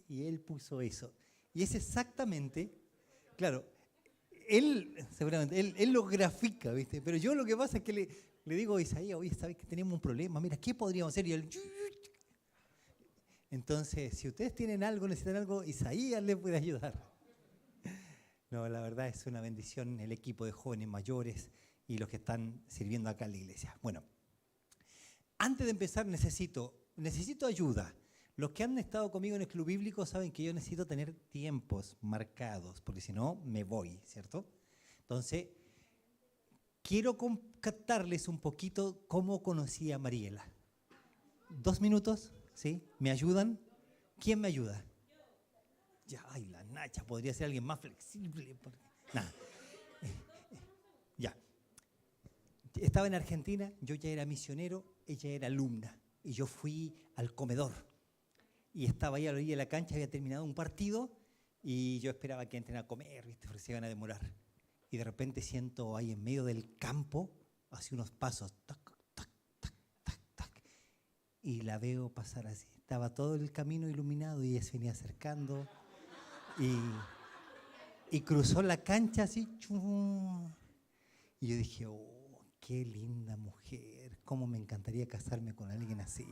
y él puso eso. Y es exactamente, claro, él seguramente, él lo grafica, ¿viste? Pero yo lo que pasa es que le digo a Isaías, oye, ¿sabes que tenemos un problema? Mira, ¿qué podríamos hacer? Y él... Entonces, si ustedes tienen algo, necesitan algo, Isaías les puede ayudar. No, la verdad es una bendición el equipo de jóvenes mayores y los que están sirviendo acá en la iglesia. Bueno, antes de empezar necesito ayuda. Los que han estado conmigo en el club bíblico saben que yo necesito tener tiempos marcados, porque si no, me voy, ¿cierto? Entonces, quiero contarles un poquito cómo conocí a Mariela. 2 minutos, ¿sí? ¿Me ayudan? ¿Quién me ayuda? Ya, ay, la Nacha, podría ser alguien más flexible. Nada. Ya. Estaba en Argentina, yo ya era misionero, ella era alumna, y yo fui al comedor. Y estaba ahí a la orilla de la cancha, había terminado un partido, y yo esperaba que entren a comer, ¿viste? Porque se iban a demorar. Y de repente siento ahí en medio del campo, hace unos pasos, tac, tac, tac, tac, tac, y la veo pasar así. Estaba todo el camino iluminado y ella se venía acercando. Y cruzó la cancha así. ¡Chum! Y yo dije, oh, qué linda mujer. Cómo me encantaría casarme con alguien así.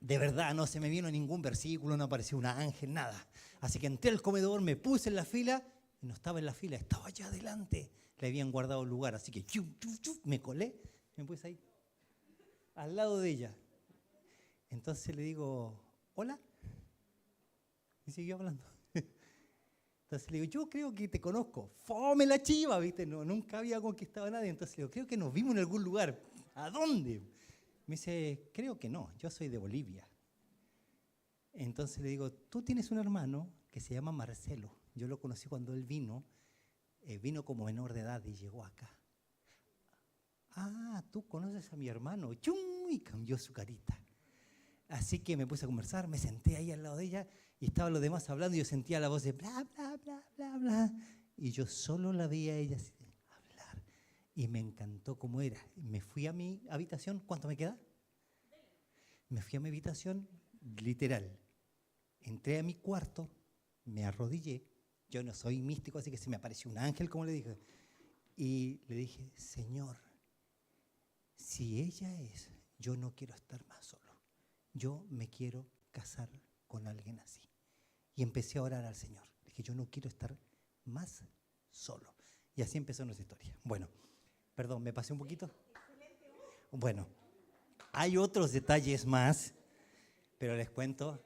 De verdad, no se me vino ningún versículo, no apareció un ángel, nada. Así que entré al comedor, me puse en la fila, y no estaba en la fila, estaba allá adelante. Le habían guardado el lugar, así que me colé, me puse ahí, al lado de ella. Entonces le digo, hola. Y siguió hablando. Entonces le digo, yo creo que te conozco. Fome la chiva, ¿viste? No, nunca había conquistado a nadie. Entonces le digo, creo que nos vimos en algún lugar. ¿A dónde? Me dice, creo que no, yo soy de Bolivia. Entonces le digo, tú tienes un hermano que se llama Marcelo. Yo lo conocí cuando él vino como menor de edad y llegó acá. Ah, tú conoces a mi hermano. ¡Chum! Y cambió su carita. Así que me puse a conversar, me senté ahí al lado de ella y estaban los demás hablando y yo sentía la voz de bla, bla, bla, bla, bla. Y yo solo la veía a ella así, hablar. Y me encantó cómo era. Me fui a mi habitación. ¿Cuánto me queda? Me fui a mi habitación, literal. Entré a mi cuarto, me arrodillé. Yo no soy místico, así que se me apareció un ángel, como le dije. Y le dije, Señor, si ella es, yo no quiero estar más solo. Yo me quiero casar con alguien así. Y empecé a orar al Señor. Dije, yo no quiero estar más solo. Y así empezó nuestra historia. Bueno, perdón, ¿me pasé un poquito? Bueno, hay otros detalles más, pero les cuento,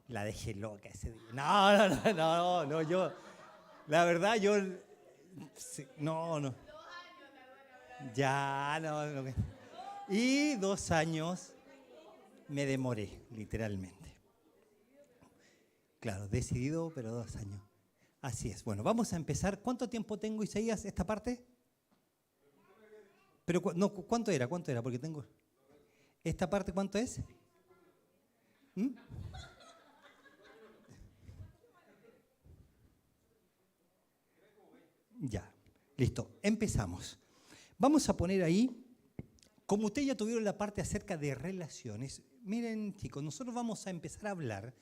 la dejé loca ese día. No, yo, la verdad, yo, no. Ya, no. Y 2 años me demoré, literalmente. Claro, decidido, pero 2 años. Así es. Bueno, vamos a empezar. ¿Cuánto tiempo tengo, Isaías, esta parte? Pero no, ¿cuánto era? Porque tengo... ¿Esta parte cuánto es? ¿Mm? Ya, listo. Empezamos. Vamos a poner ahí, como ustedes ya tuvieron la parte acerca de relaciones, miren, chicos, nosotros vamos a empezar a hablar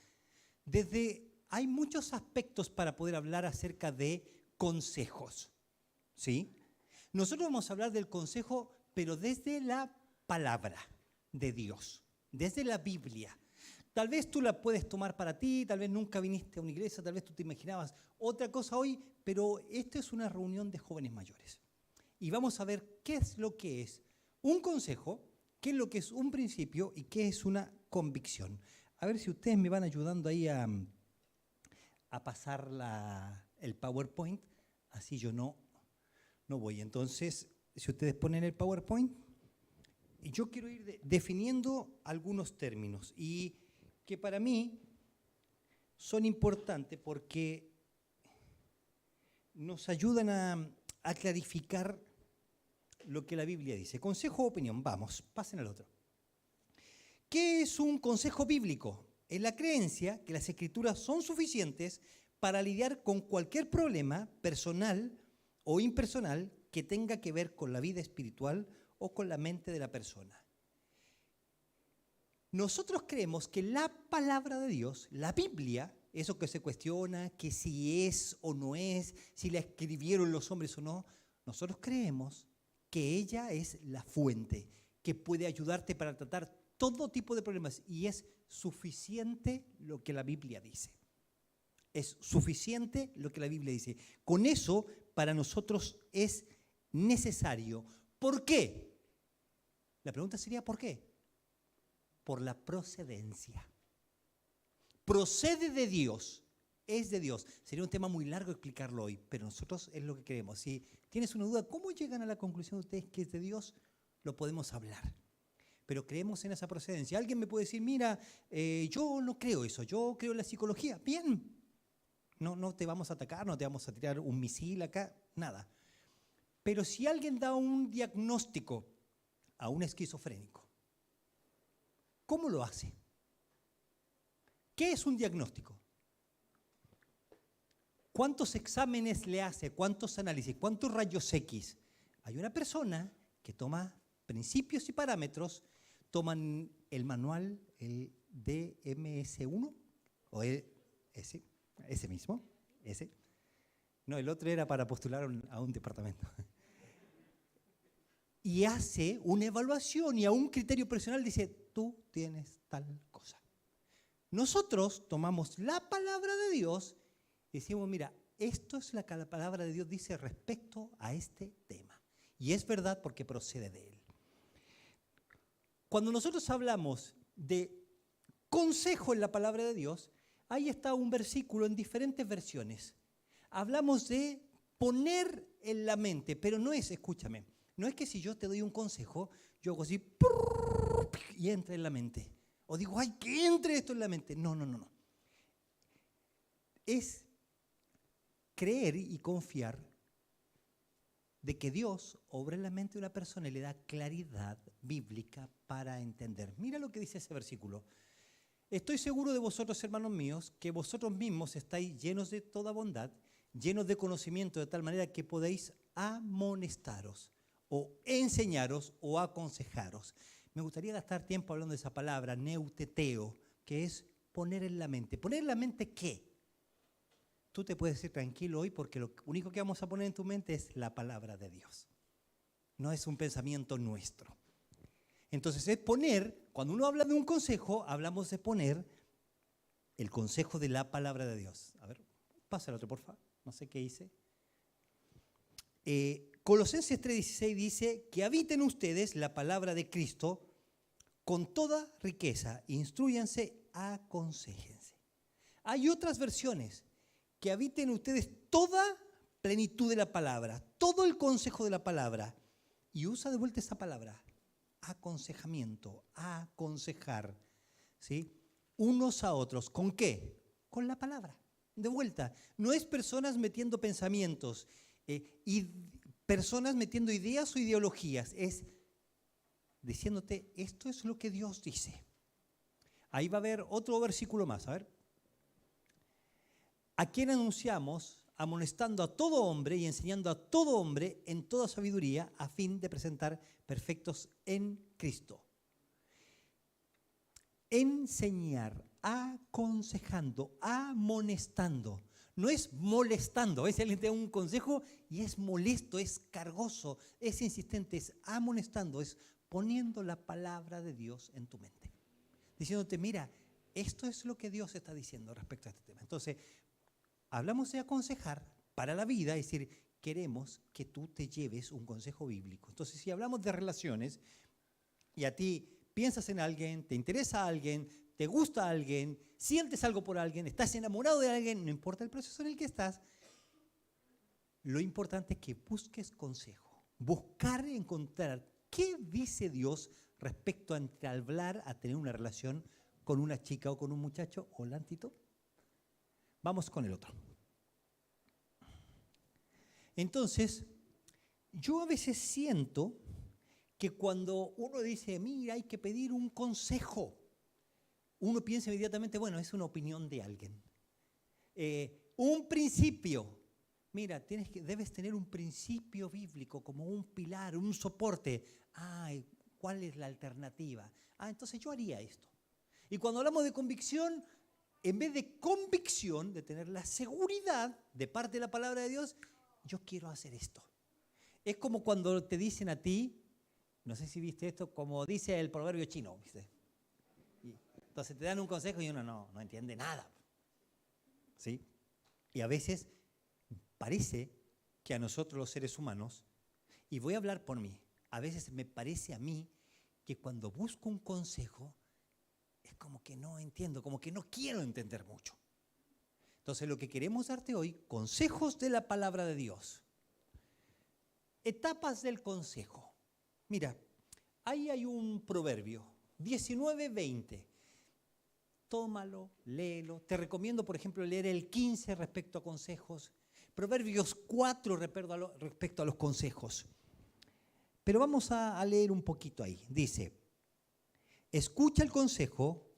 hay muchos aspectos para poder hablar acerca de consejos, ¿sí? Nosotros vamos a hablar del consejo, pero desde la palabra de Dios, desde la Biblia. Tal vez tú la puedes tomar para ti, tal vez nunca viniste a una iglesia, tal vez tú te imaginabas otra cosa hoy, pero esta es una reunión de jóvenes mayores. Y vamos a ver qué es lo que es un consejo, qué es lo que es un principio y qué es una convicción. A ver si ustedes me van ayudando ahí a pasar el PowerPoint, así yo no voy. Entonces, si ustedes ponen el PowerPoint, yo quiero ir definiendo algunos términos y que para mí son importantes porque nos ayudan a clarificar lo que la Biblia dice. Consejo o opinión, vamos, pasen al otro. ¿Qué es un consejo bíblico? Es la creencia que las escrituras son suficientes para lidiar con cualquier problema personal o impersonal que tenga que ver con la vida espiritual o con la mente de la persona. Nosotros creemos que la palabra de Dios, la Biblia, eso que se cuestiona, que si es o no es, si la escribieron los hombres o no, nosotros creemos que ella es la fuente, que puede ayudarte para tratar todo tipo de problemas y es suficiente lo que la Biblia dice. Es suficiente lo que la Biblia dice. Con eso, para nosotros es necesario. ¿Por qué? La pregunta sería ¿por qué? Por la procedencia. Procede de Dios, es de Dios. Sería un tema muy largo explicarlo hoy, pero nosotros es lo que queremos. Si tienes una duda, ¿cómo llegan a la conclusión ustedes que es de Dios? Lo podemos hablar. Pero creemos en esa procedencia. Alguien me puede decir, mira, yo no creo eso, yo creo en la psicología. Bien, no te vamos a atacar, no te vamos a tirar un misil acá, nada. Pero si alguien da un diagnóstico a un esquizofrénico, ¿cómo lo hace? ¿Qué es un diagnóstico? ¿Cuántos exámenes le hace? ¿Cuántos análisis? ¿Cuántos rayos X? Hay una persona que toma principios y parámetros, toman el manual, el DMS1, o ese mismo, ese. No, el otro era para postular a un departamento. Y hace una evaluación y a un criterio personal dice, tú tienes tal cosa. Nosotros tomamos la palabra de Dios y decimos, mira, esto es lo que la palabra de Dios dice respecto a este tema. Y es verdad porque procede de Él. Cuando nosotros hablamos de consejo en la palabra de Dios, ahí está un versículo en diferentes versiones. Hablamos de poner en la mente, pero no es, escúchame, no es que si yo te doy un consejo, yo hago así y entra en la mente. O digo, ay, que entre esto en la mente. No. Es creer y confiar de que Dios obra en la mente de una persona y le da claridad bíblica para entender. Mira lo que dice ese versículo. Estoy seguro de vosotros, hermanos míos, que vosotros mismos estáis llenos de toda bondad, llenos de conocimiento, de tal manera que podéis amonestaros o enseñaros o aconsejaros. Me gustaría gastar tiempo hablando de esa palabra, neuteteo, que es poner en la mente. ¿Poner en la mente qué? Tú te puedes ir tranquilo hoy porque lo único que vamos a poner en tu mente es la palabra de Dios. No es un pensamiento nuestro. Entonces es poner, cuando uno habla de un consejo, hablamos de poner el consejo de la palabra de Dios. A ver, pasa el otro, por favor. No sé qué hice. Colosenses 3:16 dice que habiten ustedes la palabra de Cristo con toda riqueza, instrúyanse, aconséjense. Hay otras versiones, que habiten ustedes toda plenitud de la palabra, todo el consejo de la palabra, y usa de vuelta esa palabra, aconsejamiento, aconsejar, ¿sí? Unos a otros, ¿con qué? Con la palabra, de vuelta. No es personas metiendo pensamientos, y personas metiendo ideas o ideologías, es diciéndote, esto es lo que Dios dice. Ahí va a haber otro versículo más, a ver. A quien anunciamos, amonestando a todo hombre y enseñando a todo hombre en toda sabiduría, a fin de presentar perfectos en Cristo. Enseñar, aconsejando, amonestando. No es molestando. A veces alguien te da un consejo y es molesto, es cargoso, es insistente, es amonestando, es poniendo la palabra de Dios en tu mente. Diciéndote, mira, esto es lo que Dios está diciendo respecto a este tema. Entonces, hablamos de aconsejar para la vida, es decir, queremos que tú te lleves un consejo bíblico. Entonces, si hablamos de relaciones y a ti piensas en alguien, te interesa a alguien, te gusta a alguien, sientes algo por alguien, estás enamorado de alguien, no importa el proceso en el que estás, lo importante es que busques consejo. Buscar y encontrar qué dice Dios respecto a hablar, a tener una relación con una chica o con un muchacho. Hola, Antito. Vamos con el otro. Entonces, yo a veces siento que cuando uno dice, mira, hay que pedir un consejo, uno piensa inmediatamente, bueno, es una opinión de alguien. Un principio. Mira, debes tener un principio bíblico como un pilar, un soporte. ¿Cuál es la alternativa? Entonces yo haría esto. Y cuando hablamos de convicción, en vez de convicción, de tener la seguridad de parte de la palabra de Dios, yo quiero hacer esto. Es como cuando te dicen a ti, no sé si viste esto, como dice el proverbio chino, ¿viste? Entonces te dan un consejo y uno no entiende nada. ¿Sí? Y a veces parece que a nosotros los seres humanos, y voy a hablar por mí, a veces me parece a mí que cuando busco un consejo, es como que no entiendo, como que no quiero entender mucho. Entonces lo que queremos darte hoy, consejos de la palabra de Dios. Etapas del consejo. Mira, ahí hay un proverbio, 19:20. Tómalo, léelo. Te recomiendo, por ejemplo, leer el 15 respecto a consejos. Proverbios 4 respecto a los consejos. Pero vamos a leer un poquito ahí. Dice, escucha el consejo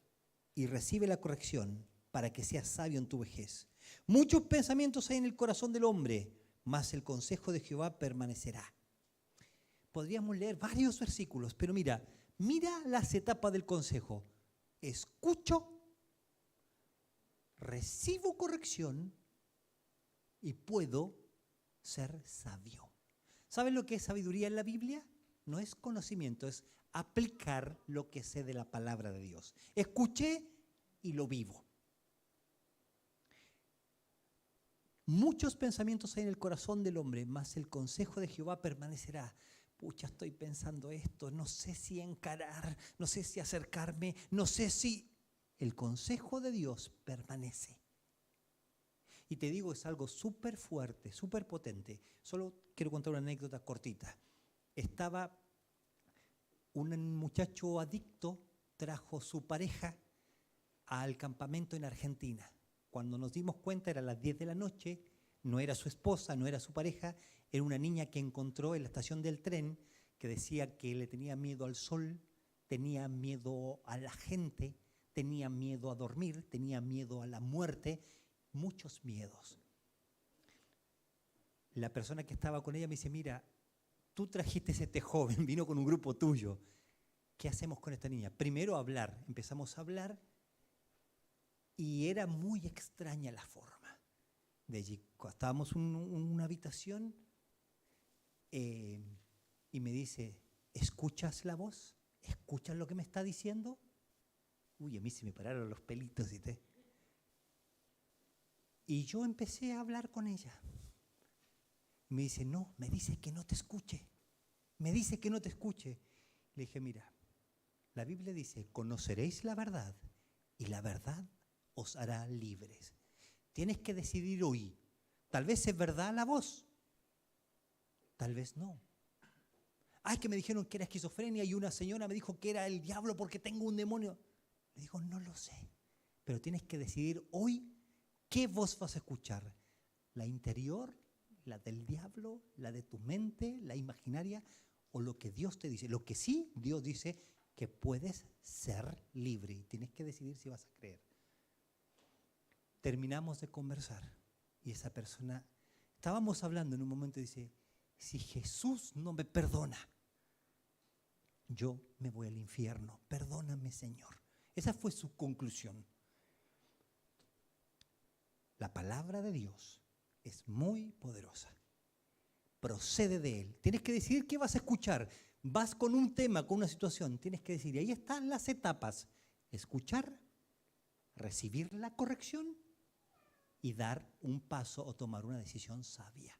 y recibe la corrección para que seas sabio en tu vejez. Muchos pensamientos hay en el corazón del hombre, mas el consejo de Jehová permanecerá. Podríamos leer varios versículos, pero mira las etapas del consejo. Escucho, recibo corrección y puedo ser sabio. ¿Saben lo que es sabiduría en la Biblia? No es conocimiento, es aplicar lo que sé de la palabra de Dios. Escuché y lo vivo. Muchos pensamientos hay en el corazón del hombre, mas el consejo de Jehová permanecerá. Pucha, estoy pensando esto, no sé si encarar, no sé si acercarme, no sé si... El consejo de Dios permanece. Y te digo, es algo súper fuerte, súper potente. Solo quiero contar una anécdota cortita. Estaba un muchacho adicto, trajo su pareja al campamento en Argentina. Cuando nos dimos cuenta, era las 10 de la noche, no era su esposa, no era su pareja, era una niña que encontró en la estación del tren, que decía que le tenía miedo al sol, tenía miedo a la gente, tenía miedo a dormir, tenía miedo a la muerte, muchos miedos. La persona que estaba con ella me dice, mira, tú trajiste a este joven, vino con un grupo tuyo, ¿qué hacemos con esta niña? Primero hablar, empezamos a hablar y era muy extraña la forma de allí. Estábamos en una habitación y me dice, ¿escuchas la voz? ¿Escuchas lo que me está diciendo? Uy, a mí se me pararon los pelitos, ¿viste? Y yo empecé a hablar con ella. Me dice, no, me dice que no te escuche. Me dice que no te escuche. Le dije, mira, la Biblia dice, conoceréis la verdad y la verdad os hará libres. Tienes que decidir hoy. Tal vez es verdad la voz, tal vez no. Ay, que me dijeron que era esquizofrenia y una señora me dijo que era el diablo porque tengo un demonio. Le digo, no lo sé, pero tienes que decidir hoy qué voz vas a escuchar. La interior, la del diablo, la de tu mente, la imaginaria o lo que Dios te dice. Lo que sí, Dios dice que puedes ser libre y tienes que decidir si vas a creer. Terminamos de conversar y esa persona, estábamos hablando en un momento y dice, si Jesús no me perdona, yo me voy al infierno. Perdóname, Señor. Esa fue su conclusión. La palabra de Dios es muy poderosa. Procede de Él. Tienes que decidir qué vas a escuchar. Vas con un tema, con una situación, tienes que decir. Y ahí están las etapas. Escuchar, recibir la corrección y dar un paso o tomar una decisión sabia.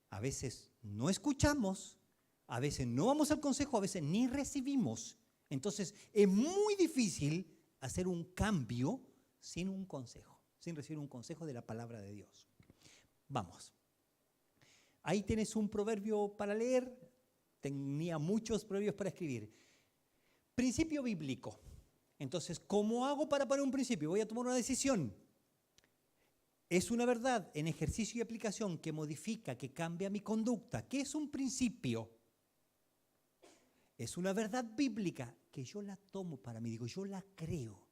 A veces no escuchamos, a veces no vamos al consejo, a veces ni recibimos. Entonces es muy difícil hacer un cambio sin un consejo, sin recibir un consejo de la palabra de Dios. Vamos. Ahí tienes un proverbio para leer. Tenía muchos proverbios para escribir. Principio bíblico. Entonces, ¿cómo hago para poner un principio? Voy a tomar una decisión. Es una verdad en ejercicio y aplicación que modifica, que cambia mi conducta. ¿Qué es un principio? Es una verdad bíblica que yo la tomo para mí, digo, yo la creo.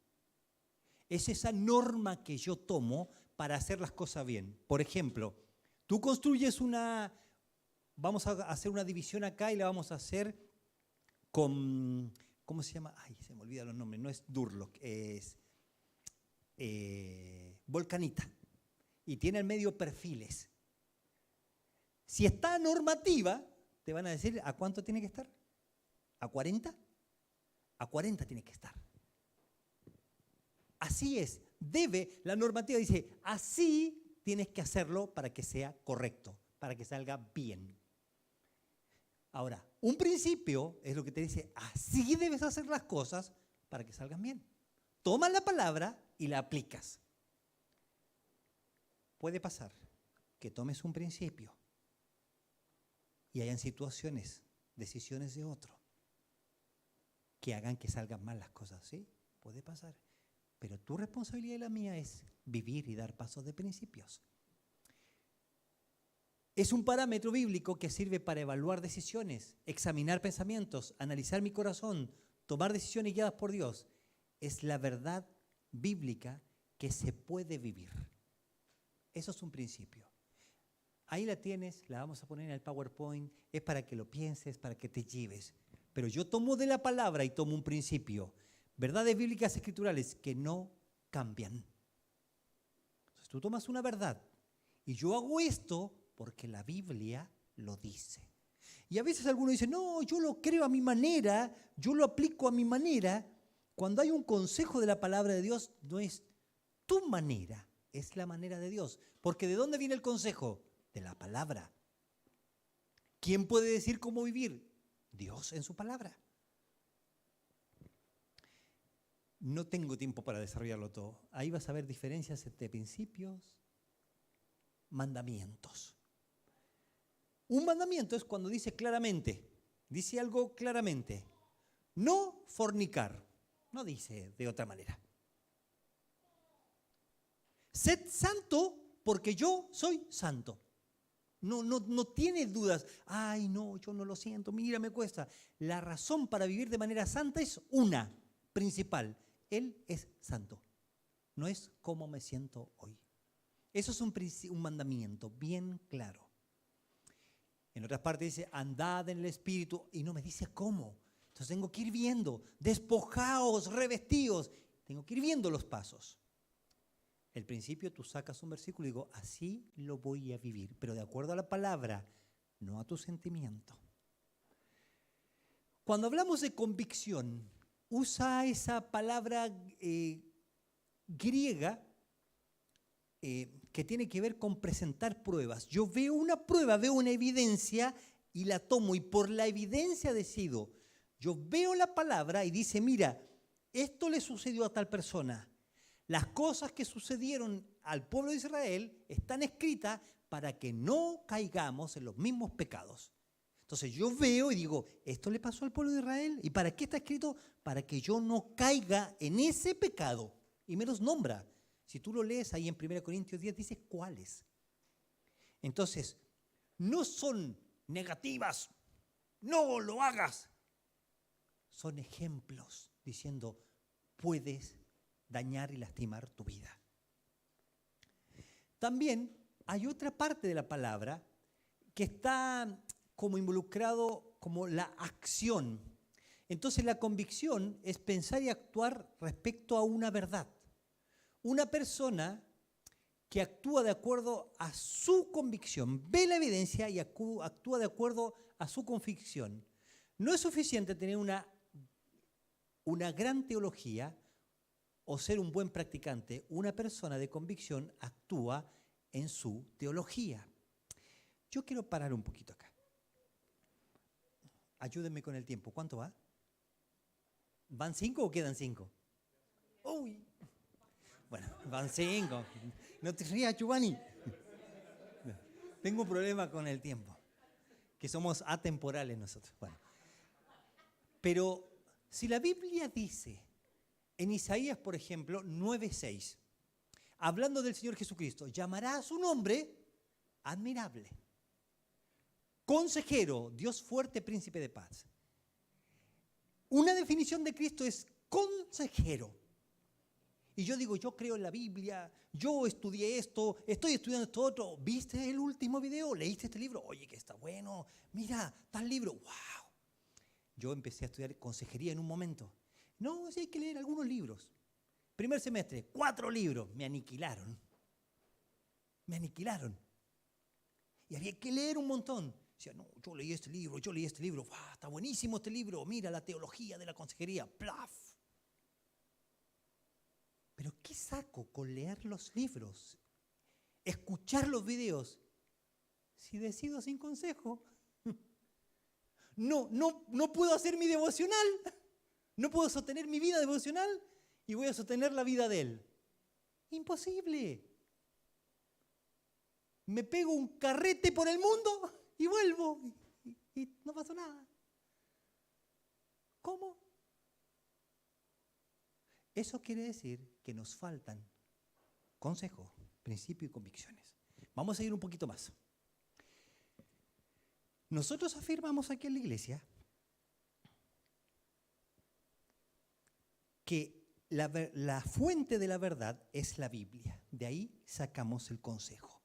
Es esa norma que yo tomo para hacer las cosas bien. Por ejemplo, tú construyes vamos a hacer una división acá y la vamos a hacer con ¿cómo se llama? Ay, se me olvidan los nombres, no es Durlock, es Volcanita. Y tiene al medio perfiles. Si está normativa, te van a decir, ¿a cuánto tiene que estar? ¿A 40? A 40 tiene que estar. Así es, la normativa dice, así tienes que hacerlo para que sea correcto, para que salga bien. Ahora, un principio es lo que te dice, así debes hacer las cosas para que salgan bien. Tomas la palabra y la aplicas. Puede pasar que tomes un principio y hayan situaciones, decisiones de otro, que hagan que salgan mal las cosas, ¿sí? Puede pasar. Pero tu responsabilidad y la mía es vivir y dar pasos de principios. Es un parámetro bíblico que sirve para evaluar decisiones, examinar pensamientos, analizar mi corazón, tomar decisiones guiadas por Dios. Es la verdad bíblica que se puede vivir. Eso es un principio. Ahí la tienes, la vamos a poner en el PowerPoint, es para que lo pienses, para que te lleves. Pero yo tomo de la palabra y tomo un principio. Verdades bíblicas escriturales que no cambian. Entonces tú tomas una verdad y yo hago esto porque la Biblia lo dice. Y a veces algunos dicen, no, yo lo creo a mi manera, yo lo aplico a mi manera. Cuando hay un consejo de la palabra de Dios, no es tu manera, es la manera de Dios. Porque ¿de dónde viene el consejo? De la palabra. ¿Quién puede decir cómo vivir? Dios en su palabra. No tengo tiempo para desarrollarlo todo. Ahí vas a ver diferencias entre principios, mandamientos. Un mandamiento es cuando dice claramente, dice algo claramente, no fornicar, no dice de otra manera. Sed santo porque yo soy santo. No tiene dudas. Ay, no, yo no lo siento, mira, me cuesta. La razón para vivir de manera santa es una, principal. Él es santo. No es cómo me siento hoy. Eso es un mandamiento bien claro. En otras partes dice, andad en el Espíritu, y no me dice cómo. Entonces tengo que ir viendo, despojaos, revestidos. Tengo que ir viendo los pasos. El principio, tú sacas un versículo y digo, así lo voy a vivir, pero de acuerdo a la palabra, no a tu sentimiento. Cuando hablamos de convicción, usa esa palabra griega que tiene que ver con presentar pruebas. Yo veo una prueba, veo una evidencia y la tomo, y por la evidencia decido. Yo veo la palabra y dice, mira, esto le sucedió a tal persona. Las cosas que sucedieron al pueblo de Israel están escritas para que no caigamos en los mismos pecados. Entonces yo veo y digo, esto le pasó al pueblo de Israel. ¿Y para qué está escrito? Para que yo no caiga en ese pecado. Y me los nombra. Si tú lo lees ahí en 1 Corintios 10, dice cuáles. Entonces, no son negativas. No lo hagas. Son ejemplos diciendo, puedes dañar y lastimar tu vida. También hay otra parte de la palabra que está como involucrado como la acción. Entonces la convicción es pensar y actuar respecto a una verdad. Una persona que actúa de acuerdo a su convicción, ve la evidencia y actúa de acuerdo a su convicción. No es suficiente tener una gran teología o ser un buen practicante. Una persona de convicción actúa en su teología. Yo quiero parar un poquito acá. Ayúdenme con el tiempo. ¿Cuánto va? ¿Van 5 o quedan 5? Uy. Bueno, van 5. No te rías, Giovanni. Tengo un problema con el tiempo. Que somos atemporales nosotros. Bueno. Pero si la Biblia dice, en Isaías, por ejemplo, 9:6, hablando del Señor Jesucristo, llamará a su nombre admirable, consejero, Dios fuerte, príncipe de paz. Una definición de Cristo es consejero. Y yo digo, yo creo en la Biblia, yo estudié esto, estoy estudiando esto otro. ¿Viste el último video? ¿Leíste este libro? Oye, que está bueno. Mira, tal libro. ¡Wow! Yo empecé a estudiar consejería en un momento. No, sí hay que leer algunos libros. Primer semestre, 4 libros. Me aniquilaron. Me aniquilaron. Y había que leer un montón. Decía, no, yo leí este libro. ¡Wow! Está buenísimo este libro. Mira la teología de la consejería. ¡Plaf! Pero ¿qué saco con leer los libros? Escuchar los videos. Si decido sin consejo. No puedo hacer mi devocional. No puedo sostener mi vida devocional y voy a sostener la vida de él. Imposible. Me pego un carrete por el mundo y vuelvo. Y no pasó nada. ¿Cómo? Eso quiere decir que nos faltan consejos, principios y convicciones. Vamos a ir un poquito más. Nosotros afirmamos aquí en la iglesia que la fuente de la verdad es la Biblia. De ahí sacamos el consejo.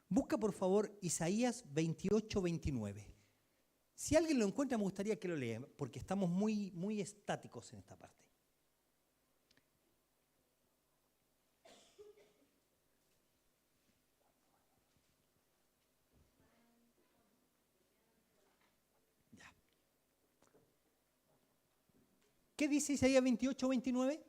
Busca por favor Isaías 28, 29. Si alguien lo encuentra me gustaría que lo lea, porque estamos muy estáticos en esta parte. Ya. ¿Qué dice Isaías 28, 29?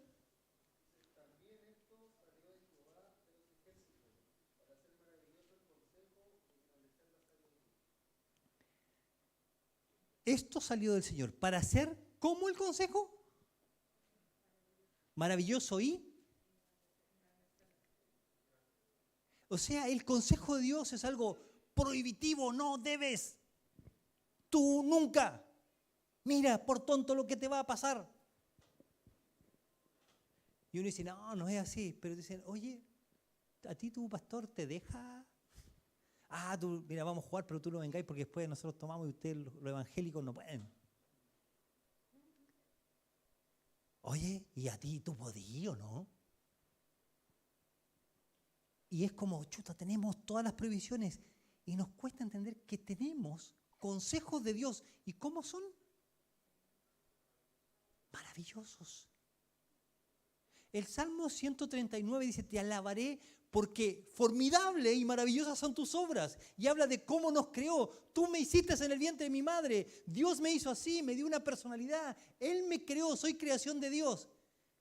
Esto salió del Señor para hacer como el consejo. Maravilloso y. O sea, el consejo de Dios es algo prohibitivo, no debes. Tú nunca. Mira, por tonto lo que te va a pasar. Y uno dice, no es así. Pero dicen, oye, ¿a ti tu pastor te deja? Tú, mira, vamos a jugar, pero tú no vengáis porque después nosotros tomamos y ustedes, los evangélicos, no pueden. Oye, ¿y a ti tú podías o no? Y es como, chuta, tenemos todas las prohibiciones y nos cuesta entender que tenemos consejos de Dios. ¿Y cómo son? Maravillosos. El Salmo 139 dice, te alabaré porque formidable y maravillosas son tus obras. Y habla de cómo nos creó. Tú me hiciste en el vientre de mi madre. Dios me hizo así, me dio una personalidad. Él me creó, soy creación de Dios.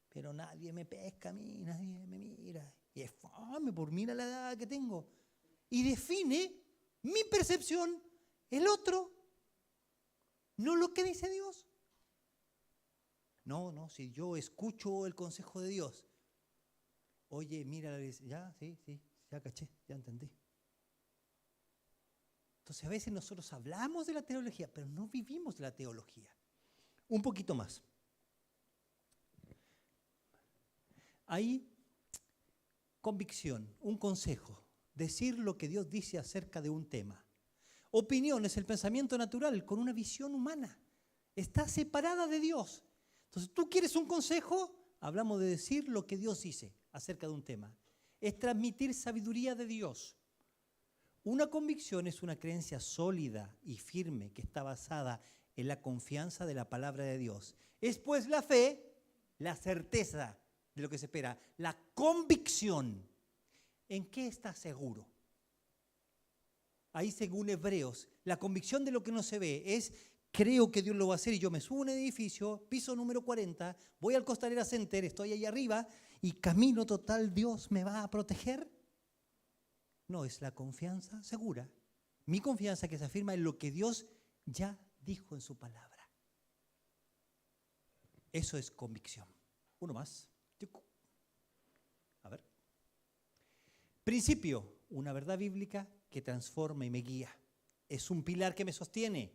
Pero nadie me pesca a mí, nadie me mira. Y es fome por mira la edad que tengo. Y define mi percepción, el otro, no lo que dice Dios. No, si yo escucho el consejo de Dios. Oye, mira, ya, sí, ya caché, ya entendí. Entonces a veces nosotros hablamos de la teología, pero no vivimos la teología. Un poquito más. Hay convicción, un consejo, decir lo que Dios dice acerca de un tema. Opinión es el pensamiento natural con una visión humana. Está separada de Dios. Entonces, ¿tú quieres un consejo? Hablamos de decir lo que Dios dice acerca de un tema. Es transmitir sabiduría de Dios. Una convicción es una creencia sólida y firme que está basada en la confianza de la palabra de Dios. Es pues la fe, la certeza de lo que se espera, la convicción. ¿En qué estás seguro? Ahí según Hebreos, la convicción de lo que no se ve es, creo que Dios lo va a hacer y yo me subo a un edificio, piso número 40, voy al Costanera Center, estoy ahí arriba y camino total, Dios me va a proteger. No, es la confianza segura. Mi confianza que se afirma en lo que Dios ya dijo en su palabra. Eso es convicción. Uno más. A ver. Principio, una verdad bíblica que transforma y me guía. Es un pilar que me sostiene.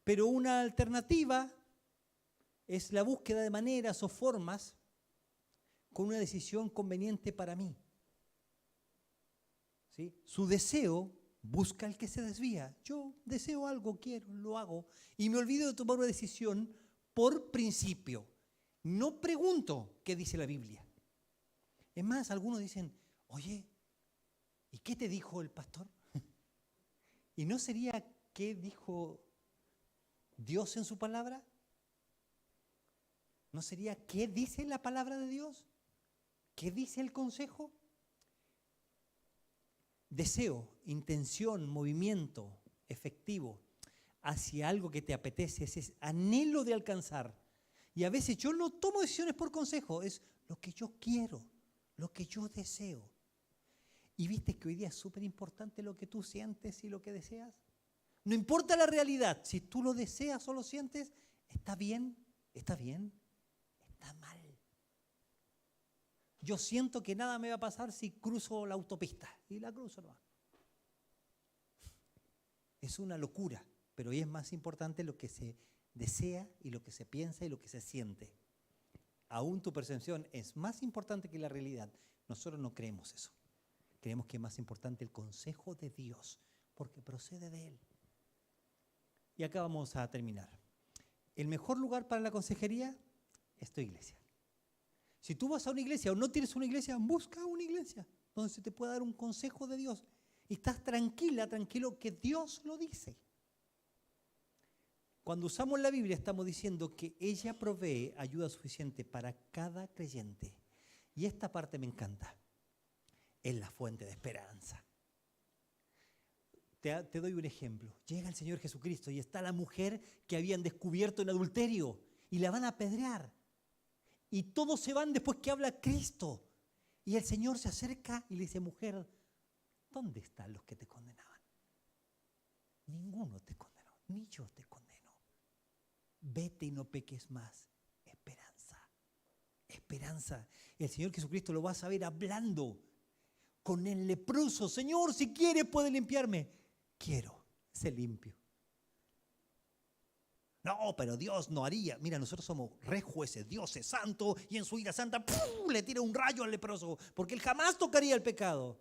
Pero una alternativa es la búsqueda de maneras o formas con una decisión conveniente para mí. ¿Sí? Su deseo busca al que se desvía. Yo deseo algo, quiero, lo hago. Y me olvido de tomar una decisión por principio. No pregunto qué dice la Biblia. Es más, algunos dicen, oye, ¿y qué te dijo el pastor? ¿Y no sería qué dijo Dios en su palabra? ¿No sería qué dice la palabra de Dios? ¿Qué dice el consejo? Deseo, intención, movimiento efectivo hacia algo que te apetece, ese anhelo de alcanzar. Y a veces yo no tomo decisiones por consejo, es lo que yo quiero, lo que yo deseo. Y viste que hoy día es súper importante lo que tú sientes y lo que deseas. No importa la realidad, si tú lo deseas o lo sientes, está bien, está mal. Yo siento que nada me va a pasar si cruzo la autopista. Y la cruzo nomás. Es una locura, pero hoy es más importante lo que se desea y lo que se piensa y lo que se siente. Aún tu percepción es más importante que la realidad. Nosotros no creemos eso. Creemos que es más importante el consejo de Dios, porque procede de Él. Y acá vamos a terminar. El mejor lugar para la consejería es tu iglesia. Si tú vas a una iglesia o no tienes una iglesia, busca una iglesia donde se te pueda dar un consejo de Dios. Y estás tranquila, tranquilo, que Dios lo dice. Cuando usamos la Biblia estamos diciendo que ella provee ayuda suficiente para cada creyente. Y esta parte me encanta. Es la fuente de esperanza. Te doy un ejemplo. Llega el Señor Jesucristo y está la mujer que habían descubierto en adulterio y la van a apedrear. Y todos se van después que habla Cristo. Y el Señor se acerca y le dice, mujer, ¿dónde están los que te condenaban? Ninguno te condenó, ni yo te condeno. Vete y no peques más. Esperanza, esperanza. El Señor Jesucristo lo vas a ver hablando con el leproso. Señor, si quieres puede limpiarme. Quiero, sé limpio. No, pero Dios no haría. Mira, nosotros somos re jueces, Dios es santo y en su ira santa ¡pum!, le tira un rayo al leproso, porque él jamás tocaría el pecado.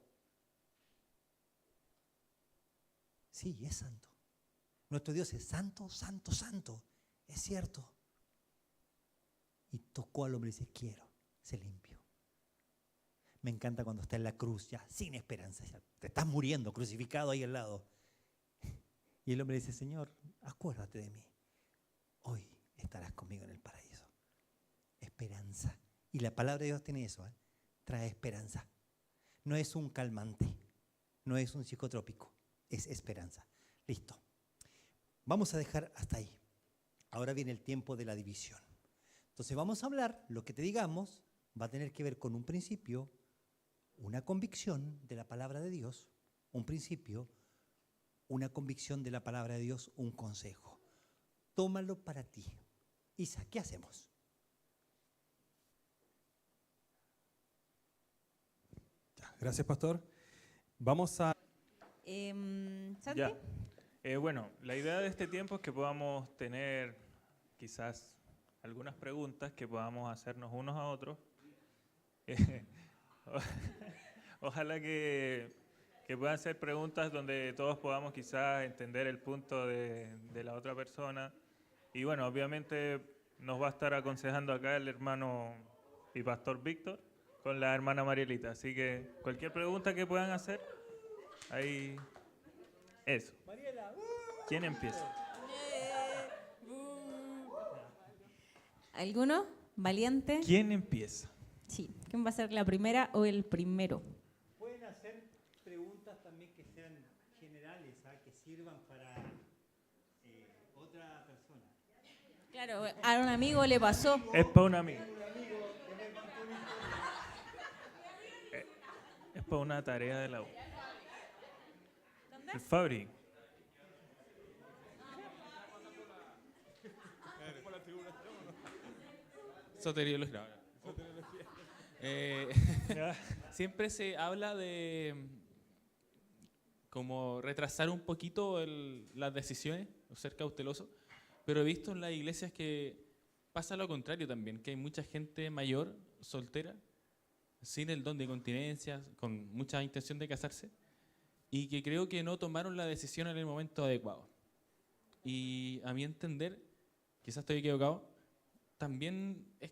Sí, es santo. Nuestro Dios es santo, santo, santo. Es cierto. Y tocó al hombre y dice, quiero, sé limpio. Me encanta cuando está en la cruz, ya sin esperanza, ya te estás muriendo, crucificado ahí al lado. Y el hombre dice, Señor, acuérdate de mí. Hoy estarás conmigo en el paraíso. Esperanza. Y la palabra de Dios tiene eso, ¿eh? Trae esperanza. No es un calmante, no es un psicotrópico, es esperanza. Listo. Vamos a dejar hasta ahí. Ahora viene el tiempo de la división. Entonces vamos a hablar, lo que te digamos va a tener que ver con un principio, una convicción de la palabra de Dios, un principio, una convicción de la palabra de Dios, un consejo. Tómalo para ti. Isa, ¿qué hacemos? Gracias, pastor. Vamos a... ¿Santi? Ya. Bueno, la idea de este tiempo es que podamos tener quizás algunas preguntas que podamos hacernos unos a otros. Ojalá que puedan ser preguntas donde todos podamos quizás entender el punto de la otra persona. Y bueno, obviamente nos va a estar aconsejando acá el hermano y pastor Víctor con la hermana Marielita. Así que cualquier pregunta que puedan hacer, ahí... Eso. ¿Quién empieza? ¿Alguno? ¿Valiente? ¿Quién empieza? Sí. ¿Quién va a ser la primera o el primero? Pueden hacer preguntas también que sean generales, ¿eh? Que sirvan para otra persona. Claro, a un amigo le pasó. Es para un amigo. Es para una tarea de la U. El Fabri. Soteriología. Siempre se habla de como retrasar un poquito las decisiones, o ser cauteloso, pero he visto en las iglesias que pasa lo contrario también, que hay mucha gente mayor, soltera, sin el don de continencia, con mucha intención de casarse, y que creo que no tomaron la decisión en el momento adecuado. Y a mi entender, quizás estoy equivocado, también es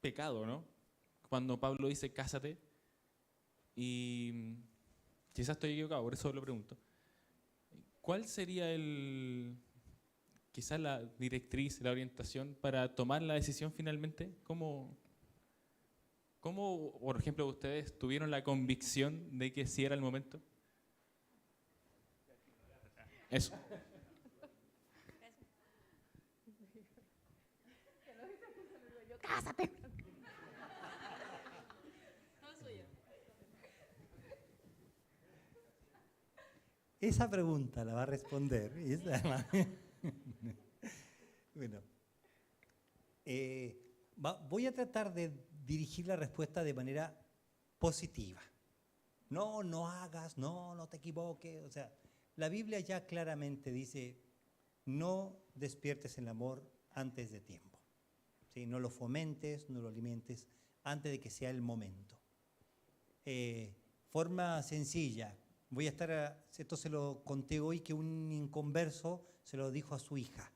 pecado, ¿no? Cuando Pablo dice cásate, y quizás estoy equivocado, por eso lo pregunto. ¿Cuál sería quizás la directriz, la orientación para tomar la decisión finalmente? ¿Cómo, por ejemplo, ustedes tuvieron la convicción de que sí era el momento? Eso. ¡Cásate! Esa pregunta la va a responder. Bueno, voy a tratar de dirigir la respuesta de manera positiva. No, no hagas, no te equivoques. O sea, la Biblia ya claramente dice, no despiertes el amor antes de tiempo. ¿Sí? No lo fomentes, no lo alimentes antes de que sea el momento. Forma sencilla. Esto se lo conté hoy, que un inconverso se lo dijo a su hija.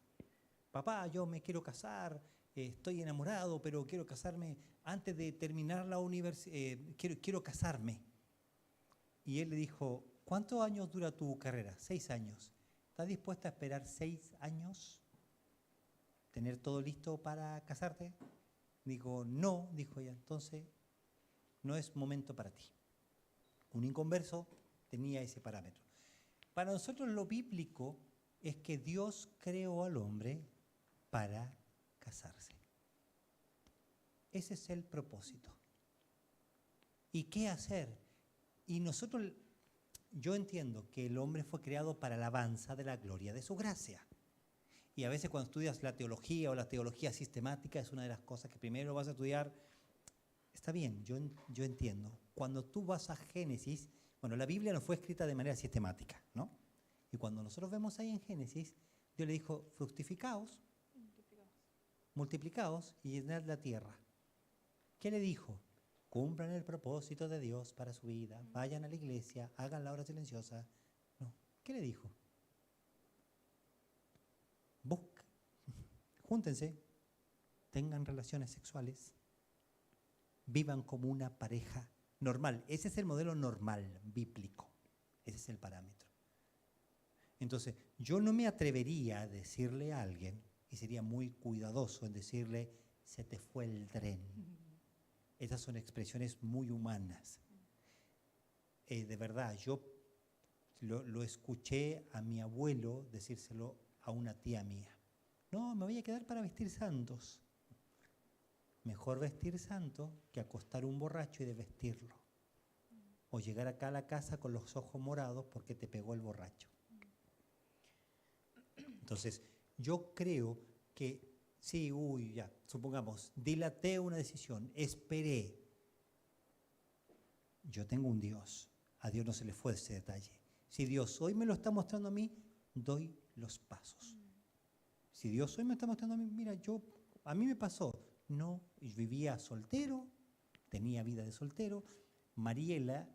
Papá, yo me quiero casar, estoy enamorado, pero quiero casarme antes de terminar la universidad, quiero casarme. Y él le dijo, ¿cuántos años dura tu carrera? 6 años. ¿Estás dispuesta a esperar 6 años? ¿Tener todo listo para casarte? Digo, no, dijo ella, entonces no es momento para ti. Un inconverso tenía ese parámetro. Para nosotros lo bíblico es que Dios creó al hombre para casarse. Ese es el propósito. ¿Y qué hacer? Y yo entiendo que el hombre fue creado para alabanza de la gloria de su gracia. Y a veces cuando estudias la teología o la teología sistemática es una de las cosas que primero vas a estudiar. Está bien, yo entiendo. Cuando tú vas a Génesis, bueno, la Biblia no fue escrita de manera sistemática, ¿no? Y cuando nosotros vemos ahí en Génesis, Dios le dijo, fructificaos, multiplicaos y llenad la tierra. ¿Qué le dijo? Cumplan el propósito de Dios para su vida, vayan a la iglesia, hagan la hora silenciosa. No, ¿qué le dijo? Júntense, tengan relaciones sexuales, vivan como una pareja normal. Ese es el modelo normal, bíblico. Ese es el parámetro. Entonces, yo no me atrevería a decirle a alguien, y sería muy cuidadoso en decirle, se te fue el tren. Esas son expresiones muy humanas. De verdad, yo lo escuché a mi abuelo decírselo a una tía mía. No, me voy a quedar para vestir santos. Mejor vestir santo que acostar un borracho y desvestirlo. O llegar acá a la casa con los ojos morados porque te pegó el borracho. Entonces, yo creo que, sí, supongamos, dilaté una decisión, esperé. Yo tengo un Dios. A Dios no se le fue ese detalle. Si Dios hoy me lo está mostrando a mí, doy los pasos. Si Dios hoy me está mostrando a mí, mira, a mí me pasó. No, vivía soltero, tenía vida de soltero. Mariela,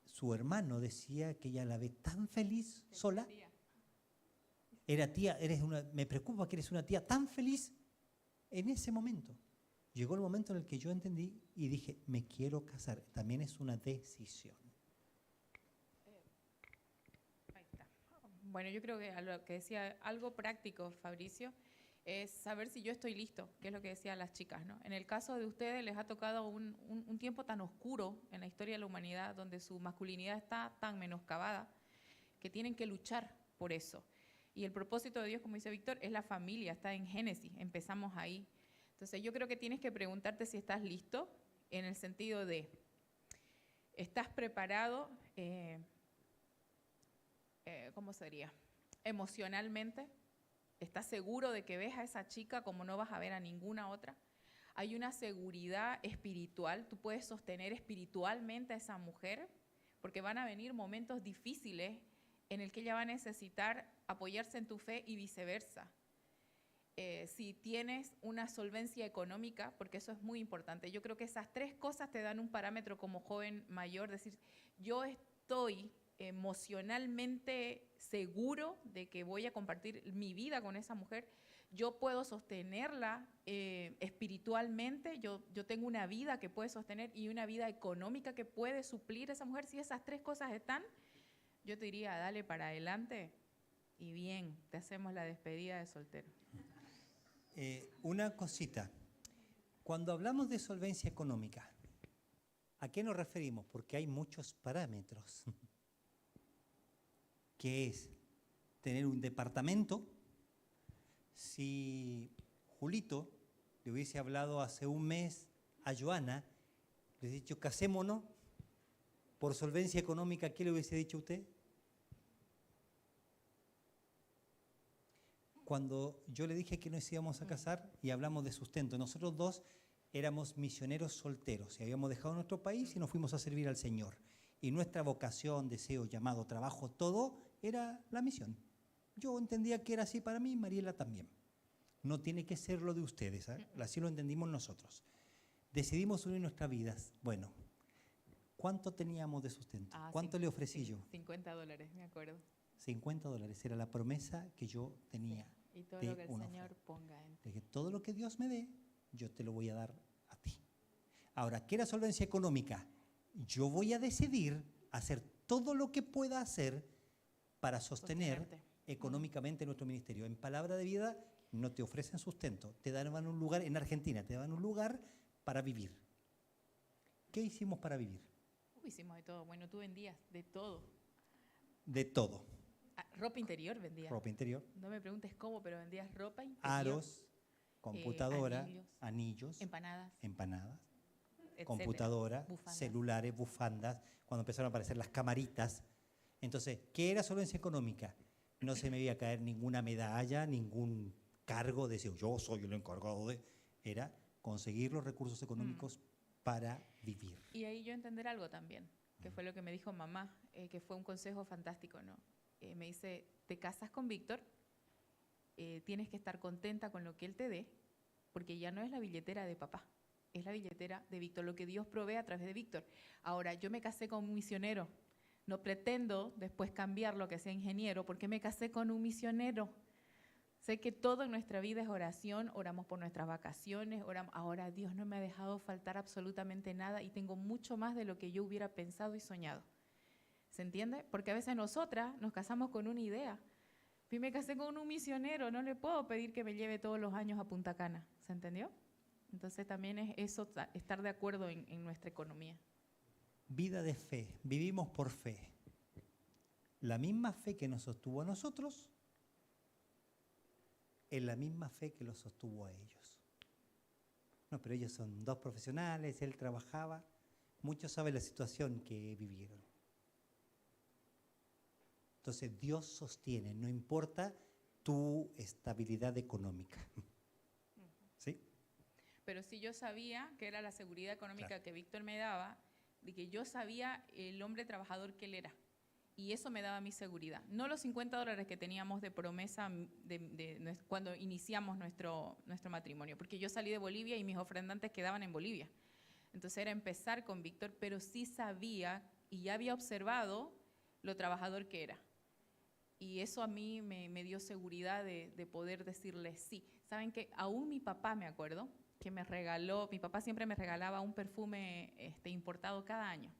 su hermano decía que ella la ve tan feliz sola. Era tía, me preocupa que eres una tía tan feliz en ese momento. Llegó el momento en el que yo entendí y dije, me quiero casar. También es una decisión. Ahí está. Bueno, yo creo que a lo que decía, algo práctico, Fabricio, es saber si yo estoy listo, que es lo que decían las chicas, ¿no? En el caso de ustedes les ha tocado un tiempo tan oscuro en la historia de la humanidad, donde su masculinidad está tan menoscabada, que tienen que luchar por eso. Y el propósito de Dios, como dice Víctor, es la familia, está en Génesis, empezamos ahí. Entonces yo creo que tienes que preguntarte si estás listo, en el sentido de, ¿estás preparado? ¿Cómo sería? Emocionalmente. ¿Estás seguro de que ves a esa chica como no vas a ver a ninguna otra? Hay una seguridad espiritual, tú puedes sostener espiritualmente a esa mujer, porque van a venir momentos difíciles en el que ella va a necesitar apoyarse en tu fe y viceversa. Si tienes una solvencia económica, porque eso es muy importante. Yo creo que esas 3 cosas te dan un parámetro como joven mayor, decir, yo estoy emocionalmente seguro de que voy a compartir mi vida con esa mujer, yo puedo sostenerla espiritualmente, yo tengo una vida que puede sostener y una vida económica que puede suplir a esa mujer. Si esas 3 cosas están, yo te diría, dale para adelante y bien, te hacemos la despedida de soltero. Una cosita. Cuando hablamos de solvencia económica, ¿a qué nos referimos? Porque hay muchos parámetros. ¿Qué es? Tener un departamento. Si Julito le hubiese hablado hace un mes a Joana, le hubiese dicho, casémonos, por solvencia económica, ¿qué le hubiese dicho usted? Cuando yo le dije que nos íbamos a casar y hablamos de sustento, nosotros dos éramos misioneros solteros y habíamos dejado nuestro país y nos fuimos a servir al Señor. Y nuestra vocación, deseo, llamado, trabajo, todo era la misión. Yo entendía que era así para mí, Mariela también. No tiene que ser lo de ustedes, ¿eh? Así lo entendimos nosotros. Decidimos unir nuestras vidas. Bueno, ¿cuánto teníamos de sustento? ¿Cuánto le ofrecí yo? $50, me acuerdo. $50 era la promesa que yo tenía. Y todo de lo que el una Señor oferta. ponga en ti. Le dije, todo lo que Dios me dé, yo te lo voy a dar a ti. Ahora, ¿qué era solvencia económica? Yo voy a decidir hacer todo lo que pueda hacer para sostener Sostenerte. económicamente nuestro ministerio. En Palabra de Vida no te ofrecen sustento, te daban un lugar, en Argentina, te daban un lugar para vivir. ¿Qué hicimos para vivir? Hicimos de todo. Bueno, tú vendías de todo. De todo. Ropa interior vendías. Ropa interior, No me preguntes cómo, pero vendías ropa interior. aros, computadora, anillos, anillos, empanadas, empanadas, etcétera. computadora, Bufandas. celulares, bufandas, cuando empezaron a aparecer las camaritas. Entonces, ¿qué era solvencia económica? No se me iba a caer ninguna medalla, ningún cargo de decir, yo soy el encargado de... Era conseguir los recursos económicos para vivir. Y ahí yo entender algo también, que fue lo que me dijo mamá, que fue un consejo fantástico, ¿no? Me dice, te casas con Víctor, tienes que estar contenta con lo que él te dé, porque ya no es la billetera de papá, es la billetera de Víctor, lo que Dios provee a través de Víctor. Ahora, yo me casé con un misionero, no pretendo después cambiarlo, que sea ingeniero, porque me casé con un misionero. Sé que todo en nuestra vida es oración, oramos por nuestras vacaciones, oramos. Ahora Dios no me ha dejado faltar absolutamente nada y tengo mucho más de lo que yo hubiera pensado y soñado. ¿Se entiende? Porque a veces nosotras nos casamos con una idea. Y me casé con un misionero, no le puedo pedir que me lleve todos los años a Punta Cana. ¿Se entendió? Entonces también es eso, estar de acuerdo en nuestra economía. Vida de fe, vivimos por fe. La misma fe que nos sostuvo a nosotros, es la misma fe que los sostuvo a ellos. No, pero ellos son dos profesionales, él trabajaba, muchos saben la situación que vivieron. Entonces Dios sostiene, no importa tu estabilidad económica. ¿Sí? Pero sí yo sabía que era la seguridad económica Claro. que Víctor me daba, de que yo sabía el hombre trabajador que él era. Y eso me daba mi seguridad. No los $50 que teníamos de promesa cuando iniciamos nuestro matrimonio, porque yo salí de Bolivia y mis ofrendantes quedaban en Bolivia. Entonces era empezar con Víctor, pero sí sabía y ya había observado lo trabajador que era. Y eso a mí me dio seguridad de poder decirle sí. ¿Saben qué? Aún mi papá, me acuerdo, que me regaló, mi papá siempre me regalaba un perfume importado cada año.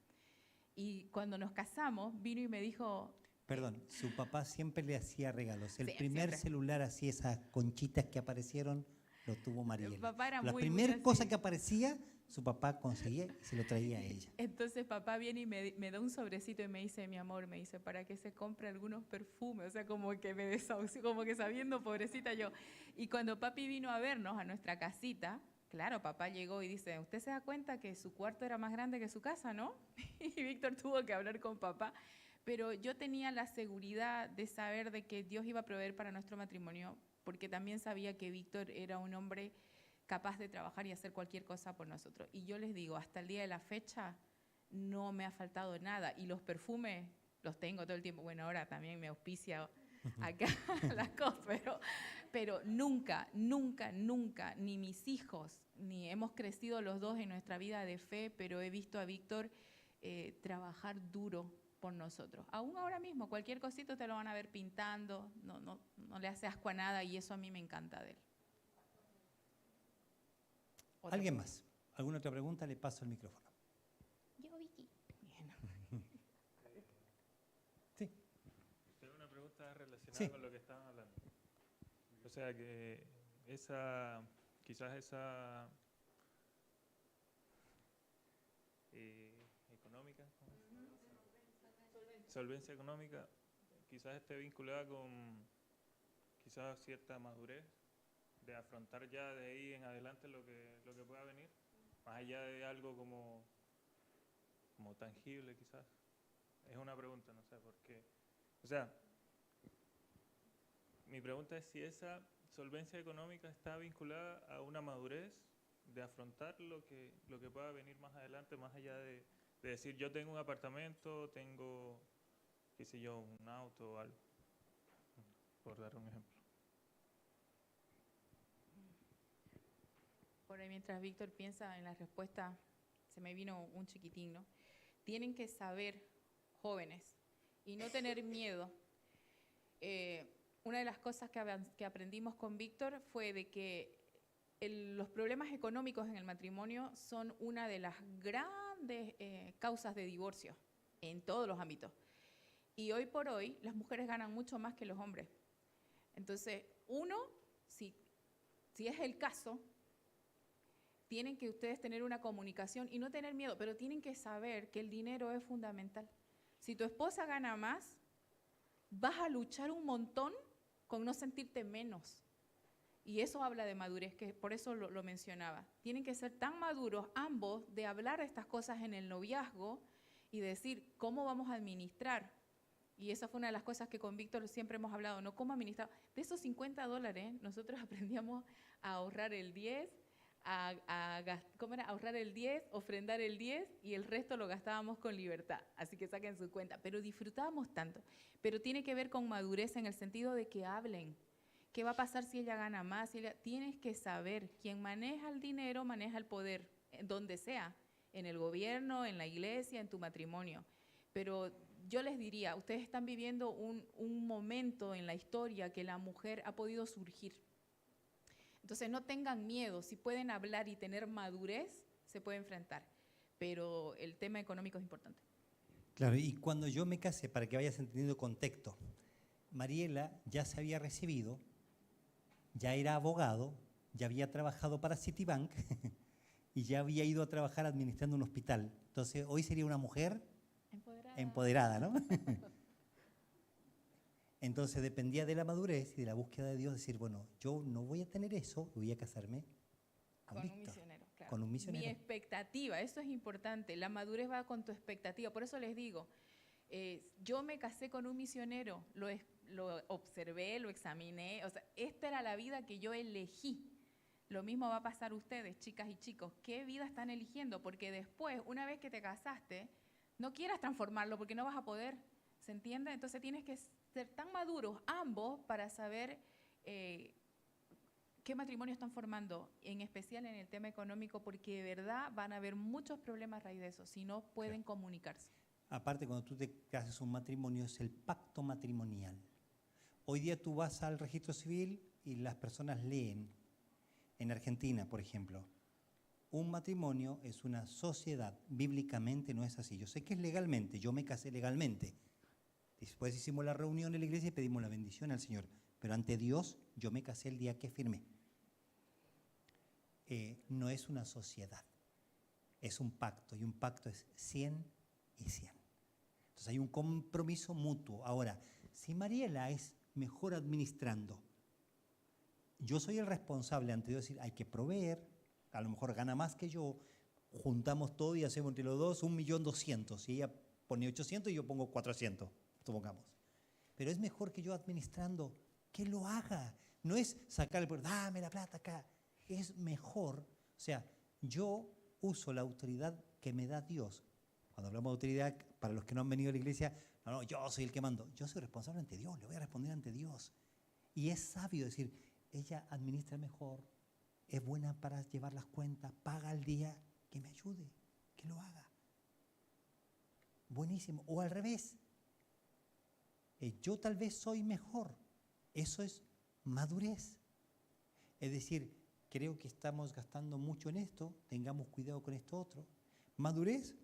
Y cuando nos casamos, vino y me dijo... Perdón, su papá siempre le hacía regalos. El Sí, primer siempre. celular, así esas conchitas que aparecieron, lo tuvo Mariela. Papá era La muy primera así. cosa que aparecía, su papá conseguía y se lo traía a ella. Entonces papá viene y me da un sobrecito y me dice, mi amor, me dice, para que se compre algunos perfumes. O sea, como que me desahució, como que sabiendo, pobrecita yo. Y cuando papi vino a vernos a nuestra casita, claro, papá llegó y dice, ¿usted se da cuenta que su cuarto era más grande que su casa, no? Y Víctor tuvo que hablar con papá. Pero yo tenía la seguridad de saber de que Dios iba a proveer para nuestro matrimonio, porque también sabía que Víctor era un hombre capaz de trabajar y hacer cualquier cosa por nosotros. Y yo les digo, hasta el día de la fecha no me ha faltado nada. Y los perfumes los tengo todo el tiempo. Bueno, ahora también me auspicia acá las cosas, pero nunca, nunca, nunca, ni mis hijos, ni hemos crecido los dos en nuestra vida de fe, pero he visto a Víctor trabajar duro por nosotros. Aún ahora mismo, cualquier cosito te lo van a ver pintando, no le hace asco a nada y eso a mí me encanta de él. ¿Alguien más? ¿Alguna otra pregunta? Le paso el micrófono. Yo, Vicky. Bien. Sí. Tengo una pregunta relacionada Sí. con lo que sea que quizás esa económica, solvencia económica, quizás esté vinculada con quizás cierta madurez de afrontar ya de ahí en adelante lo que pueda venir, más allá de algo como tangible quizás. Es una pregunta, no sé por qué. O sea, mi pregunta es si esa solvencia económica está vinculada a una madurez de afrontar lo que pueda venir más adelante, más allá de decir yo tengo un apartamento, tengo, qué sé yo, un auto o algo, por dar un ejemplo. Por ahí mientras Víctor piensa en la respuesta, se me vino un chiquitín, ¿no? Tienen que saber, jóvenes, y no tener miedo. Una de las cosas que aprendimos con Víctor fue de que los problemas económicos en el matrimonio son una de las grandes causas de divorcio en todos los ámbitos. Y hoy por hoy las mujeres ganan mucho más que los hombres. Entonces, si es el caso, tienen que ustedes tener una comunicación y no tener miedo, pero tienen que saber que el dinero es fundamental. Si tu esposa gana más, vas a luchar un montón con no sentirte menos. Y eso habla de madurez, que por eso lo mencionaba. Tienen que ser tan maduros ambos de hablar de estas cosas en el noviazgo y decir cómo vamos a administrar. Y esa fue una de las cosas que con Víctor siempre hemos hablado, ¿no? ¿Cómo administrar? De esos $50, nosotros aprendíamos a ahorrar el 10, ahorrar el 10, ofrendar el 10 y el resto lo gastábamos con libertad. Así que saquen su cuenta. Pero disfrutábamos tanto. Pero tiene que ver con madurez en el sentido de que hablen. ¿Qué va a pasar si ella gana más? Tienes que saber, quien maneja el dinero, maneja el poder, donde sea, en el gobierno, en la iglesia, en tu matrimonio. Pero yo les diría, ustedes están viviendo un momento en la historia que la mujer ha podido surgir. Entonces no tengan miedo, si pueden hablar y tener madurez, se puede enfrentar. Pero el tema económico es importante. Claro, y cuando yo me casé, para que vayas entendiendo contexto, Mariela ya se había recibido, ya era abogado, ya había trabajado para Citibank y ya había ido a trabajar administrando un hospital. Entonces, hoy sería una mujer empoderada, ¿no? Entonces, dependía de la madurez y de la búsqueda de Dios, decir, bueno, yo no voy a tener eso, voy a casarme con un Víctor, misionero, claro. con un misionero. Mi expectativa, eso es importante, la madurez va con tu expectativa. Por eso les digo, yo me casé con un misionero, lo observé, lo examiné, o sea, esta era la vida que yo elegí. Lo mismo va a pasar a ustedes, chicas y chicos. ¿Qué vida están eligiendo? Porque después, una vez que te casaste, no quieras transformarlo porque no vas a poder, ¿se entiende? Entonces tienes que ser tan maduros ambos para saber qué matrimonio están formando, en especial en el tema económico, porque de verdad van a haber muchos problemas a raíz de eso, si no pueden comunicarse. Aparte, cuando tú te casas un matrimonio, es el pacto matrimonial. Hoy día tú vas al registro civil y las personas leen. En Argentina, por ejemplo, un matrimonio es una sociedad. Bíblicamente no es así. Yo sé que es legalmente, yo me casé legalmente. Después hicimos la reunión en la iglesia y pedimos la bendición al Señor. Pero ante Dios, yo me casé el día que firmé. No es una sociedad, es un pacto. Y un pacto es 100 y 100. Entonces hay un compromiso mutuo. Ahora, si Mariela es mejor administrando, yo soy el responsable ante Dios de decir, hay que proveer, a lo mejor gana más que yo, juntamos todo y hacemos entre los dos 1.200.000. Si ella pone 800 y yo pongo 400, supongamos. Pero es mejor que yo administrando, que lo haga. No es sacar el dame la plata acá. Es mejor, o sea, yo uso la autoridad que me da Dios. Cuando hablamos de autoridad, para los que no han venido a la iglesia, no, yo soy el que mando. Yo soy responsable ante Dios, le voy a responder ante Dios. Y es sabio decir, ella administra mejor, es buena para llevar las cuentas, paga al día, que me ayude, que lo haga. Buenísimo. O al revés, yo tal vez soy mejor. Eso es madurez. Es decir, creo que estamos gastando mucho en esto, tengamos cuidado con esto otro. Madurez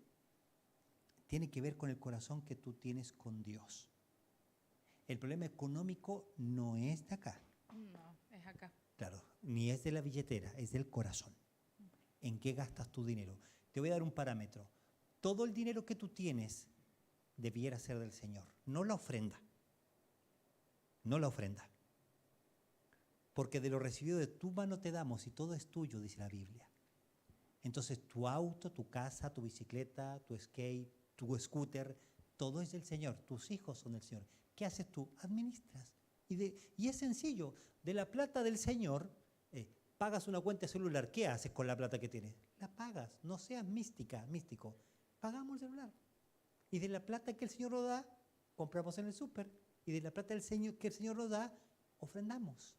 tiene que ver con el corazón que tú tienes con Dios. El problema económico no es de acá. No, es acá. Claro, ni es de la billetera, es del corazón. ¿En qué gastas tu dinero? Te voy a dar un parámetro. Todo el dinero que tú tienes debiera ser del Señor, no la ofrenda. No la ofrenda. Porque de lo recibido de tu mano te damos y todo es tuyo, dice la Biblia. Entonces tu auto, tu casa, tu bicicleta, tu skate, tu scooter, todo es del Señor. Tus hijos son del Señor. ¿Qué haces tú? Administras. Y es sencillo. De la plata del Señor, pagas una cuenta celular. ¿Qué haces con la plata que tienes? La pagas. No seas místico. Pagamos el celular. Y de la plata que el Señor nos da, compramos en el súper. Y de la plata del Señor que el Señor nos da, ofrendamos.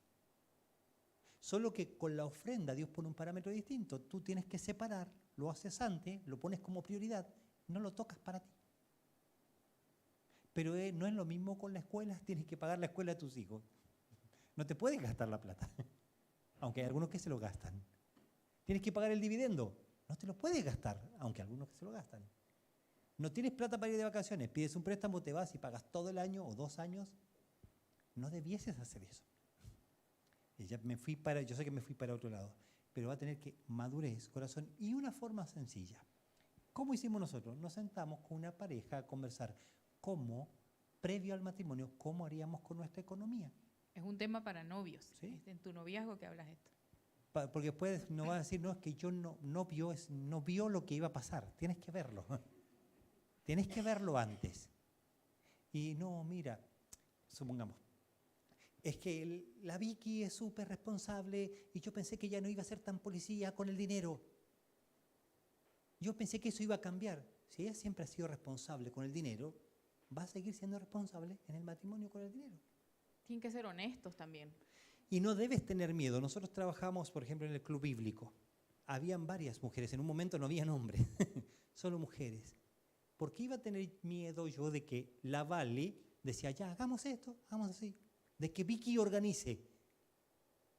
Solo que con la ofrenda Dios pone un parámetro distinto. Tú tienes que separar, lo haces antes, lo pones como prioridad, no lo tocas para ti. Pero no es lo mismo con la escuela, tienes que pagar la escuela a tus hijos. No te puedes gastar la plata, aunque hay algunos que se lo gastan. Tienes que pagar el dividendo, no te lo puedes gastar, aunque hay algunos que se lo gastan. No tienes plata para ir de vacaciones, pides un préstamo, te vas y pagas todo el año o 2 años. No debieses hacer eso. Y yo sé que me fui para otro lado, pero va a tener que madurez, corazón y una forma sencilla. ¿Cómo hicimos nosotros? Nos sentamos con una pareja a conversar cómo, previo al matrimonio, cómo haríamos con nuestra economía. Es un tema para novios. Sí. Es en tu noviazgo que hablas esto. Porque después nos va a decir, no, es que yo no vio lo que iba a pasar. Tienes que verlo. Tienes que verlo antes. Y no, mira, supongamos, es que la Vicky es súper responsable y yo pensé que ella no iba a ser tan policía con el dinero. Yo pensé que eso iba a cambiar. Si ella siempre ha sido responsable con el dinero, va a seguir siendo responsable en el matrimonio con el dinero. Tienen que ser honestos también. Y no debes tener miedo. Nosotros trabajamos, por ejemplo, en el club bíblico. Habían varias mujeres. En un momento no habían hombres, solo mujeres. ¿Por qué iba a tener miedo yo de que la Vale decía, ya, hagamos esto, hagamos así? De que Vicky organice.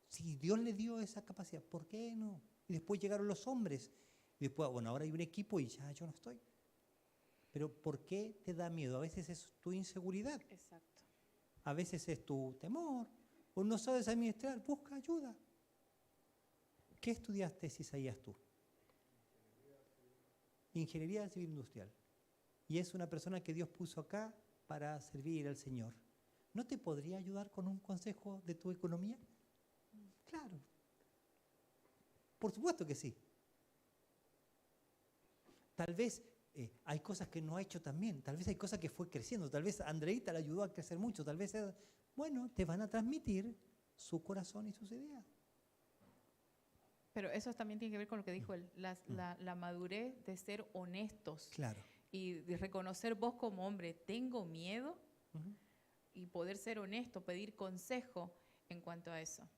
Si Dios le dio esa capacidad, ¿por qué no? Y después llegaron los hombres. Y después, bueno, ahora hay un equipo y ya yo no estoy. Pero ¿por qué te da miedo? A veces es tu inseguridad. Exacto. A veces es tu temor. O no sabes administrar, busca ayuda. ¿Qué estudiaste, Isaías, tú? Ingeniería civil industrial. Y es una persona que Dios puso acá para servir al Señor. ¿No te podría ayudar con un consejo de tu economía? Claro. Por supuesto que sí. Tal vez hay cosas que no ha hecho tan bien. Tal vez hay cosas que fue creciendo. Tal vez Andreita le ayudó a crecer mucho. Tal vez, bueno, te van a transmitir su corazón y sus ideas. Pero eso también tiene que ver con lo que dijo él, la madurez de ser honestos. Claro. Y de reconocer vos como hombre, tengo miedo, Uh-huh. y poder ser honesto, pedir consejo en cuanto a eso.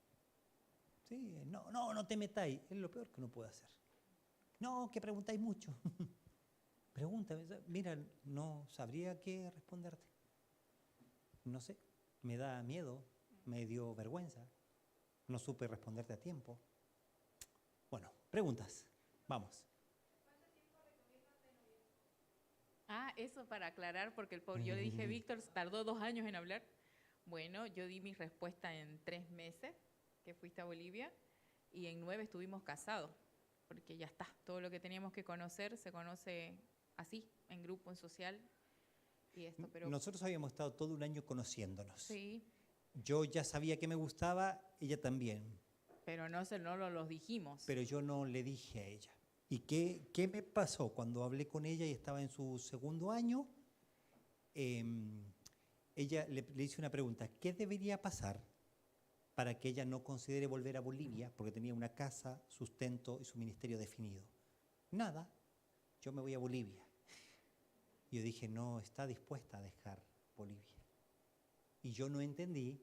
Sí, no te metáis. Es lo peor que uno puede hacer. No, que preguntáis mucho. Pregúntame. Mira, no sabría qué responderte. No sé, me da miedo, me dio vergüenza. No supe responderte a tiempo. Bueno, preguntas. Vamos. Eso para aclarar, porque yo le dije, Víctor, tardó 2 años en hablar. Bueno, yo di mi respuesta en 3 meses, que fuiste a Bolivia, y en 9 estuvimos casados, porque ya está, todo lo que teníamos que conocer se conoce así, en grupo, en social, y esto, pero... Nosotros habíamos estado todo un año conociéndonos. Sí, Yo ya sabía que me gustaba, ella también, pero no los dijimos. pero yo no le dije a ella. ¿Y qué me pasó? Cuando hablé con ella y estaba en su 2º año, ella le hice una pregunta, ¿qué debería pasar para que ella no considere volver a Bolivia? Porque tenía una casa, sustento y su ministerio definido. Nada, yo me voy a Bolivia. Y yo dije, no está dispuesta a dejar Bolivia. Y yo no entendí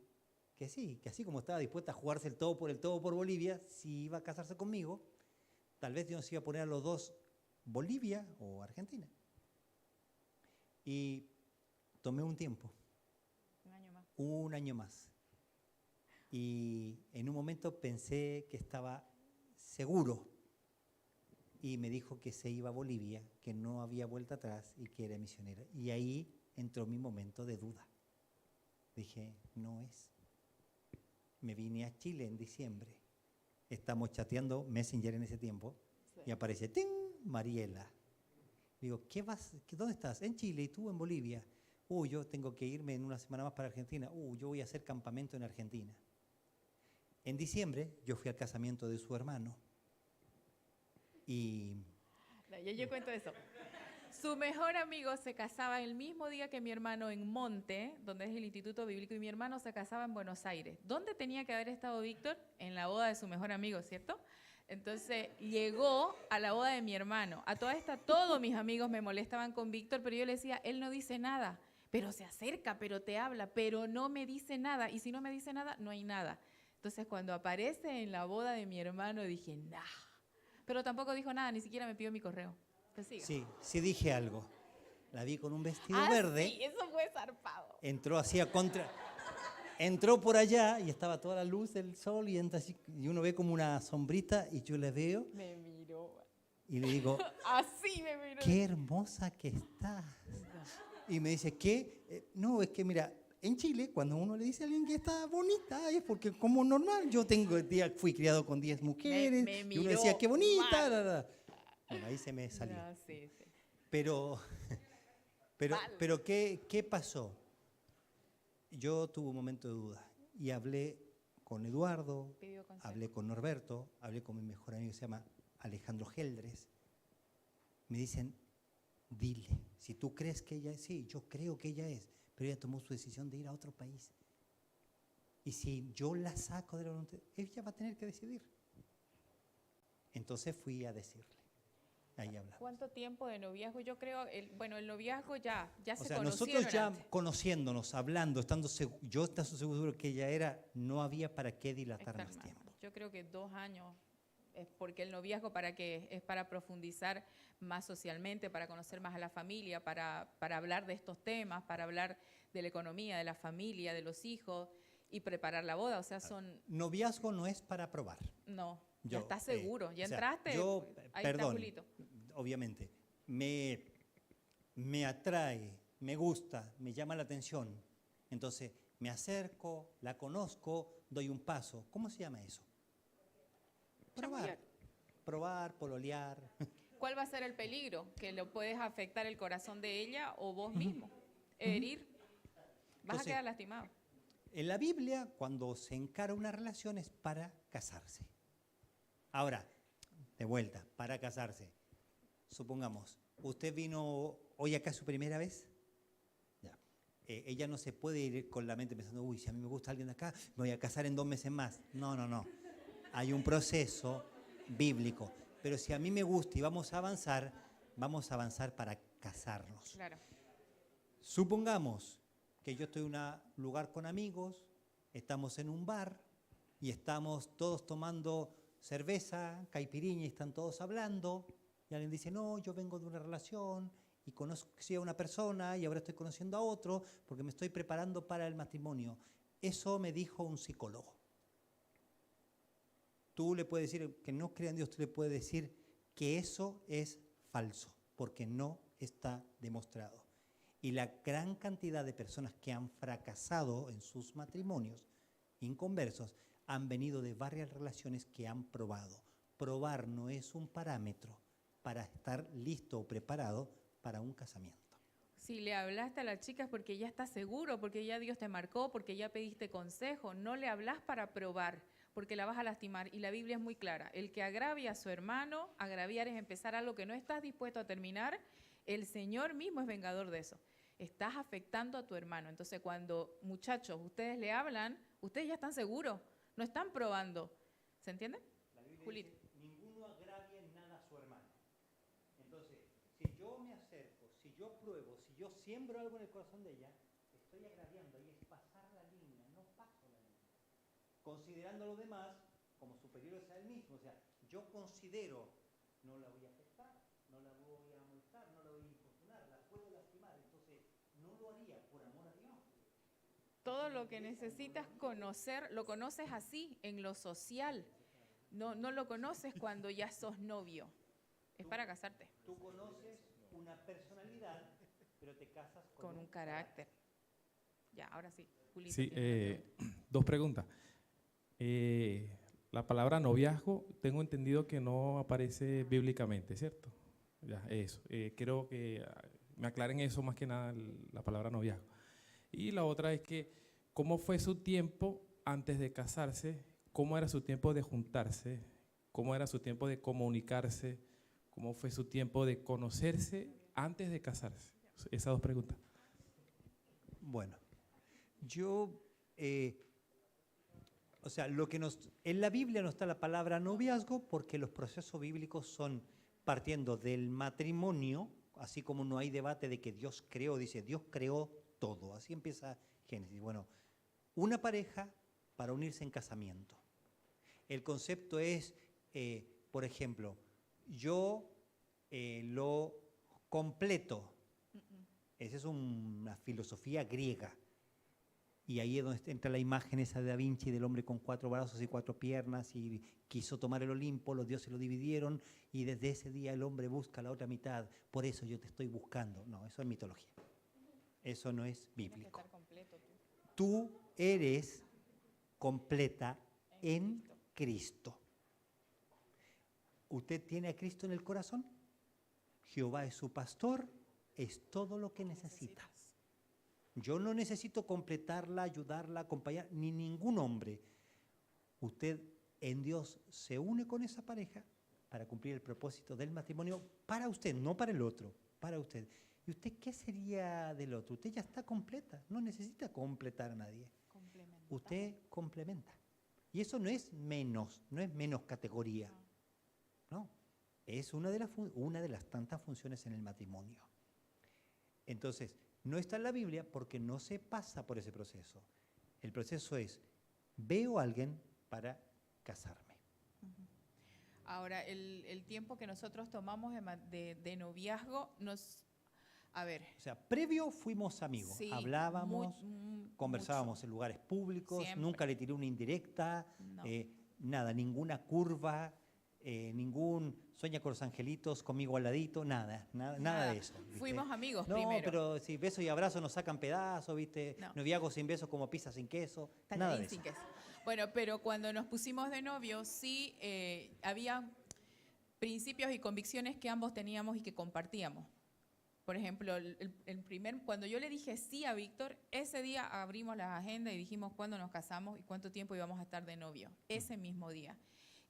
que sí, que así como estaba dispuesta a jugarse el todo por Bolivia, si iba a casarse conmigo, tal vez Dios iba a poner a los dos Bolivia o Argentina. Y tomé un tiempo. 1 año más. 1 año más. Y en un momento pensé que estaba seguro. Y me dijo que se iba a Bolivia, que no había vuelta atrás y que era misionera. Y ahí entró mi momento de duda. Dije, no es. me vine a Chile en diciembre. Estamos chateando Messenger en ese tiempo y aparece, ¡ting! Mariela. Digo, ¿dónde estás? En Chile, ¿y tú en Bolivia? Yo tengo que irme en una semana más para Argentina. Yo voy a hacer campamento en Argentina. En diciembre yo fui al casamiento de su hermano. Y Yo cuento eso. Su mejor amigo se casaba el mismo día que mi hermano en Monte, donde es el Instituto Bíblico, y mi hermano se casaba en Buenos Aires. ¿Dónde tenía que haber estado Víctor? En la boda de su mejor amigo, ¿cierto? Entonces llegó a la boda de mi hermano. A toda esta, todos mis amigos me molestaban con Víctor, pero yo le decía, él no dice nada, pero se acerca, pero te habla, pero no me dice nada. Y si no me dice nada, no hay nada. Entonces cuando aparece en la boda de mi hermano, dije, nah. Pero tampoco dijo nada, ni siquiera me pidió mi correo. Pues siga. sí dije algo. La vi con un vestido Ah, verde. sí, eso fue zarpado. Entró así a contra. Entró por allá y estaba toda la luz del sol y entra así, y uno ve como una sombrita y yo le veo Me miró. y le digo, Así me miró. qué hermosa que estás. Y me dice, ¿qué? No, es que mira, en Chile cuando uno le dice a alguien que está bonita es porque como normal, yo fui criado con 10 mujeres Me y uno miró decía, qué bonita. mal. Bueno, ahí se me salió. No, sí. Pero Mal. ¿qué pasó? Yo tuve un momento de duda y hablé con Eduardo, Pidió consejo. hablé con Norberto, hablé con mi mejor amigo que se llama Alejandro Geldres. Me dicen, dile, si tú crees que ella es, sí, yo creo que ella es, pero ella tomó su decisión de ir a otro país. Y si yo la saco de la voluntad, ella va a tener que decidir. Entonces fui a decirle. Ahí hablamos. ¿Cuánto tiempo de noviazgo? Yo creo, el noviazgo ya O se sea, conocieron nosotros ya antes. conociéndonos, hablando, yo estando seguro que ella era, no había para qué dilatar Está más mal. tiempo. Yo creo que 2 años es porque el noviazgo para qué es para profundizar más socialmente, para conocer más a la familia, para hablar de estos temas, para hablar de la economía, de la familia, de los hijos y preparar la boda. O sea, Noviazgo no es para probar. no, Yo, ya estás seguro, ya o sea, entraste. yo, Ahí está perdón, Julito. obviamente, me atrae, me gusta, me llama la atención. Entonces, me acerco, la conozco, doy un paso. ¿Cómo se llama eso? Probar. Probar, pololear. ¿Cuál va a ser el peligro? Que lo puedes afectar el corazón de ella o vos mismo. Herir. Vas Entonces, a quedar lastimado. En la Biblia, cuando se encara una relación es para casarse. Ahora, de vuelta, para casarse. Supongamos, usted vino hoy acá su primera vez. Ya. Ella no se puede ir con la mente pensando, uy, si a mí me gusta alguien de acá, me voy a casar en 2 meses más. No. Hay un proceso bíblico. Pero si a mí me gusta y vamos a avanzar para casarnos. Claro. Supongamos que yo estoy en un lugar con amigos, estamos en un bar y estamos todos tomando cerveza, caipirinha y están todos hablando y alguien dice, no, yo vengo de una relación y conocí a una persona y ahora estoy conociendo a otro porque me estoy preparando para el matrimonio. Eso me dijo un psicólogo. Tú le puedes decir que no crea en Dios, tú le puedes decir que eso es falso porque no está demostrado. Y la gran cantidad de personas que han fracasado en sus matrimonios inconversos han venido de varias relaciones que han probado. Probar no es un parámetro para estar listo o preparado para un casamiento. Si le hablaste a la chica es porque ya estás seguro, porque ya Dios te marcó, porque ya pediste consejo. No le hablas para probar, porque la vas a lastimar. Y la Biblia es muy clara. El que agravia a su hermano, agraviar es empezar algo que no estás dispuesto a terminar. El Señor mismo es vengador de eso. Estás afectando a tu hermano. Entonces, cuando, muchachos, ustedes le hablan, ustedes ya están seguros, no están probando. ¿Se entiende? La Biblia Julito. dice, ninguno agravia en nada a su hermano. Entonces, si yo me acerco, si yo pruebo, si yo siembro algo en el corazón de ella, estoy agraviando y es pasar la línea, no paso la línea. Considerando a los demás como superiores a él mismo. O sea, yo considero, no la voy a afectar, no la voy a molestar, no la voy a infortunar, la puedo lastimar. Entonces, no lo haría por amor a Dios. Todo lo que necesitas conocer, lo conoces así, en lo social. No lo conoces cuando ya sos novio. Es para casarte. Tú conoces una personalidad, pero te casas Con un carácter. Ya, ahora sí. Julito Sí, tiene una pregunta. 2 preguntas. La palabra noviazgo, tengo entendido que no aparece bíblicamente, ¿cierto? Ya, eso. Quiero que me aclaren eso más que nada, la palabra noviazgo. Y la otra es que, ¿cómo fue su tiempo antes de casarse? ¿Cómo era su tiempo de juntarse? ¿Cómo era su tiempo de comunicarse? ¿Cómo fue su tiempo de conocerse antes de casarse? Esas dos preguntas. Bueno, yo, o sea, en la Biblia no está la palabra noviazgo porque los procesos bíblicos son partiendo del matrimonio, así como no hay debate de que Dios creó, dice Dios creó todo, así empieza Génesis. Bueno, una pareja para unirse en casamiento. El concepto es, por ejemplo, yo lo completo. Esa es una filosofía griega. Y ahí es donde entra la imagen esa de Da Vinci del hombre con 4 brazos y 4 piernas y quiso tomar el Olimpo, los dioses lo dividieron y desde ese día el hombre busca la otra mitad. Por eso yo te estoy buscando. No, eso es mitología. Eso no es bíblico. Tú eres completa en Cristo. ¿Usted tiene a Cristo en el corazón? Jehová es su pastor, es todo lo que necesita. Yo no necesito completarla, ayudarla, acompañar, ni ningún hombre. Usted en Dios se une con esa pareja para cumplir el propósito del matrimonio para usted, no para el otro, para usted. ¿Y usted qué sería del otro? Usted ya está completa, no necesita completar a nadie. Usted complementa. Y eso no es menos categoría. No, es una de las tantas funciones en el matrimonio. Entonces, no está en la Biblia porque no se pasa por ese proceso. El proceso es, veo a alguien para casarme. Ahora, el tiempo que nosotros tomamos de noviazgo nos... A ver. O sea, previo fuimos amigos, Sí, hablábamos, conversábamos mucho. en lugares públicos, Siempre. nunca le tiré una indirecta, No. nada, ninguna curva, ningún sueña con los angelitos, conmigo al ladito, nada de eso. ¿viste? Fuimos amigos No, primero. pero si besos y abrazos nos sacan pedazos, ¿viste? No. Noviazgo sin besos como pizza sin queso, nada Tallarín de eso. sin queso. Bueno, pero cuando nos pusimos de novios, sí había principios y convicciones que ambos teníamos y que compartíamos. Por ejemplo, cuando yo le dije sí a Víctor, ese día abrimos las agendas y dijimos cuándo nos casamos y cuánto tiempo íbamos a estar de novio, ese mismo día.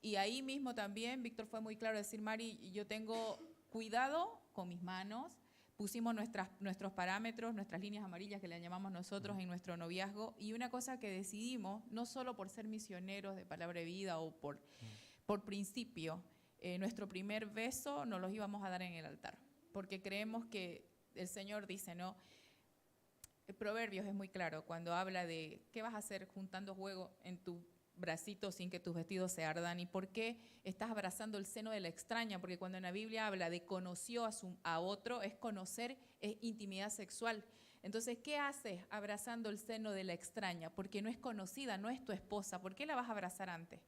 Y ahí mismo también Víctor fue muy claro, decir, Mari, yo tengo cuidado con mis manos, pusimos nuestros parámetros, nuestras líneas amarillas que le llamamos nosotros en nuestro noviazgo, y una cosa que decidimos, no solo por ser misioneros de Palabra de Vida o por principio, nuestro primer beso nos los íbamos a dar en el altar, porque creemos que el Señor dice, ¿no? Proverbios es muy claro cuando habla de qué vas a hacer juntando juego en tu bracito sin que tus vestidos se ardan y por qué estás abrazando el seno de la extraña, porque cuando en la Biblia habla de conoció a otro, es conocer, es intimidad sexual. Entonces, ¿qué haces abrazando el seno de la extraña? Porque no es conocida, no es tu esposa, ¿por qué la vas a abrazar antes?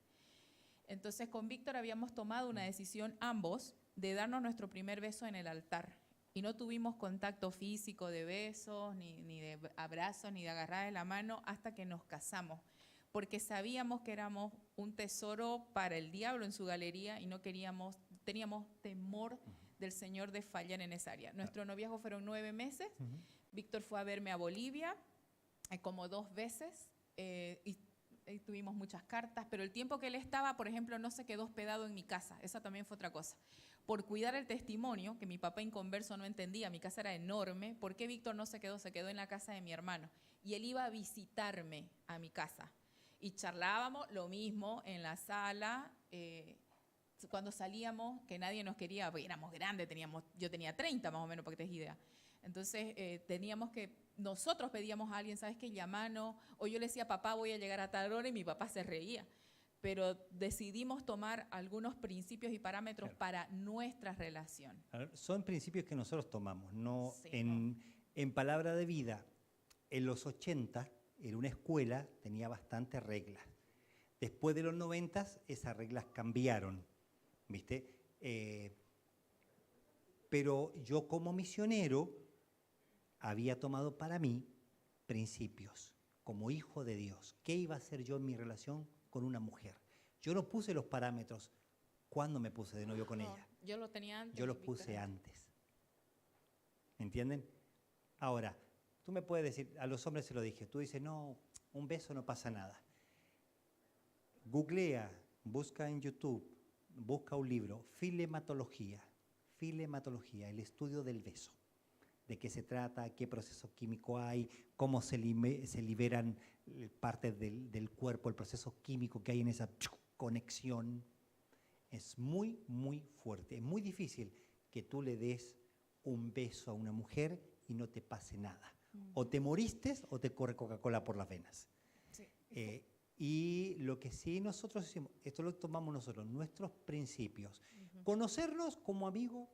Entonces, con Víctor habíamos tomado una decisión ambos de darnos nuestro primer beso en el altar. Y no tuvimos contacto físico de besos, ni de abrazos, ni de agarrar de la mano hasta que nos casamos. Porque sabíamos que éramos un tesoro para el diablo en su galería y teníamos temor del Señor de fallar en esa área. Nuestro noviazgo fueron 9 meses. Víctor fue a verme a Bolivia como 2 veces y tuvimos muchas cartas, pero el tiempo que él estaba, por ejemplo, no se quedó hospedado en mi casa. Esa también fue otra cosa. Por cuidar el testimonio, que mi papá inconverso no entendía, mi casa era enorme, ¿por qué Víctor no se quedó? Se quedó en la casa de mi hermano. Y él iba a visitarme a mi casa. Y charlábamos lo mismo en la sala, cuando salíamos, que nadie nos quería, porque éramos grandes, yo tenía 30 más o menos, para que te des idea. Entonces, nosotros pedíamos a alguien, ¿sabes qué? Llamanos, o yo le decía, papá, voy a llegar a tal hora, y mi papá se reía. Pero decidimos tomar algunos principios y parámetros para nuestra relación. A ver, son principios que nosotros tomamos, no Sí, en Palabra de Vida, en los 80, en una escuela tenía bastantes reglas. Después de los 90, esas reglas cambiaron, ¿viste? Pero yo como misionero había tomado para mí principios, como hijo de Dios. ¿Qué iba a hacer yo en mi relación con una mujer. Yo no puse los parámetros cuando me puse de novio con No, ella. yo lo tenía antes. Yo y los Víctor puse antes. ¿Entienden? Ahora, tú me puedes decir, a los hombres se lo dije, tú dices, no, un beso no pasa nada. Googlea, busca en YouTube, busca un libro, filematología, el estudio del beso. De qué se trata, qué proceso químico hay, cómo se liberan partes del cuerpo, el proceso químico que hay en esa conexión. Es muy, muy fuerte. Es muy difícil que tú le des un beso a una mujer y no te pase nada. O te moriste o te corre Coca-Cola por las venas. Sí. Y lo que sí nosotros hicimos, esto lo tomamos nosotros, nuestros principios. Conocernos como amigo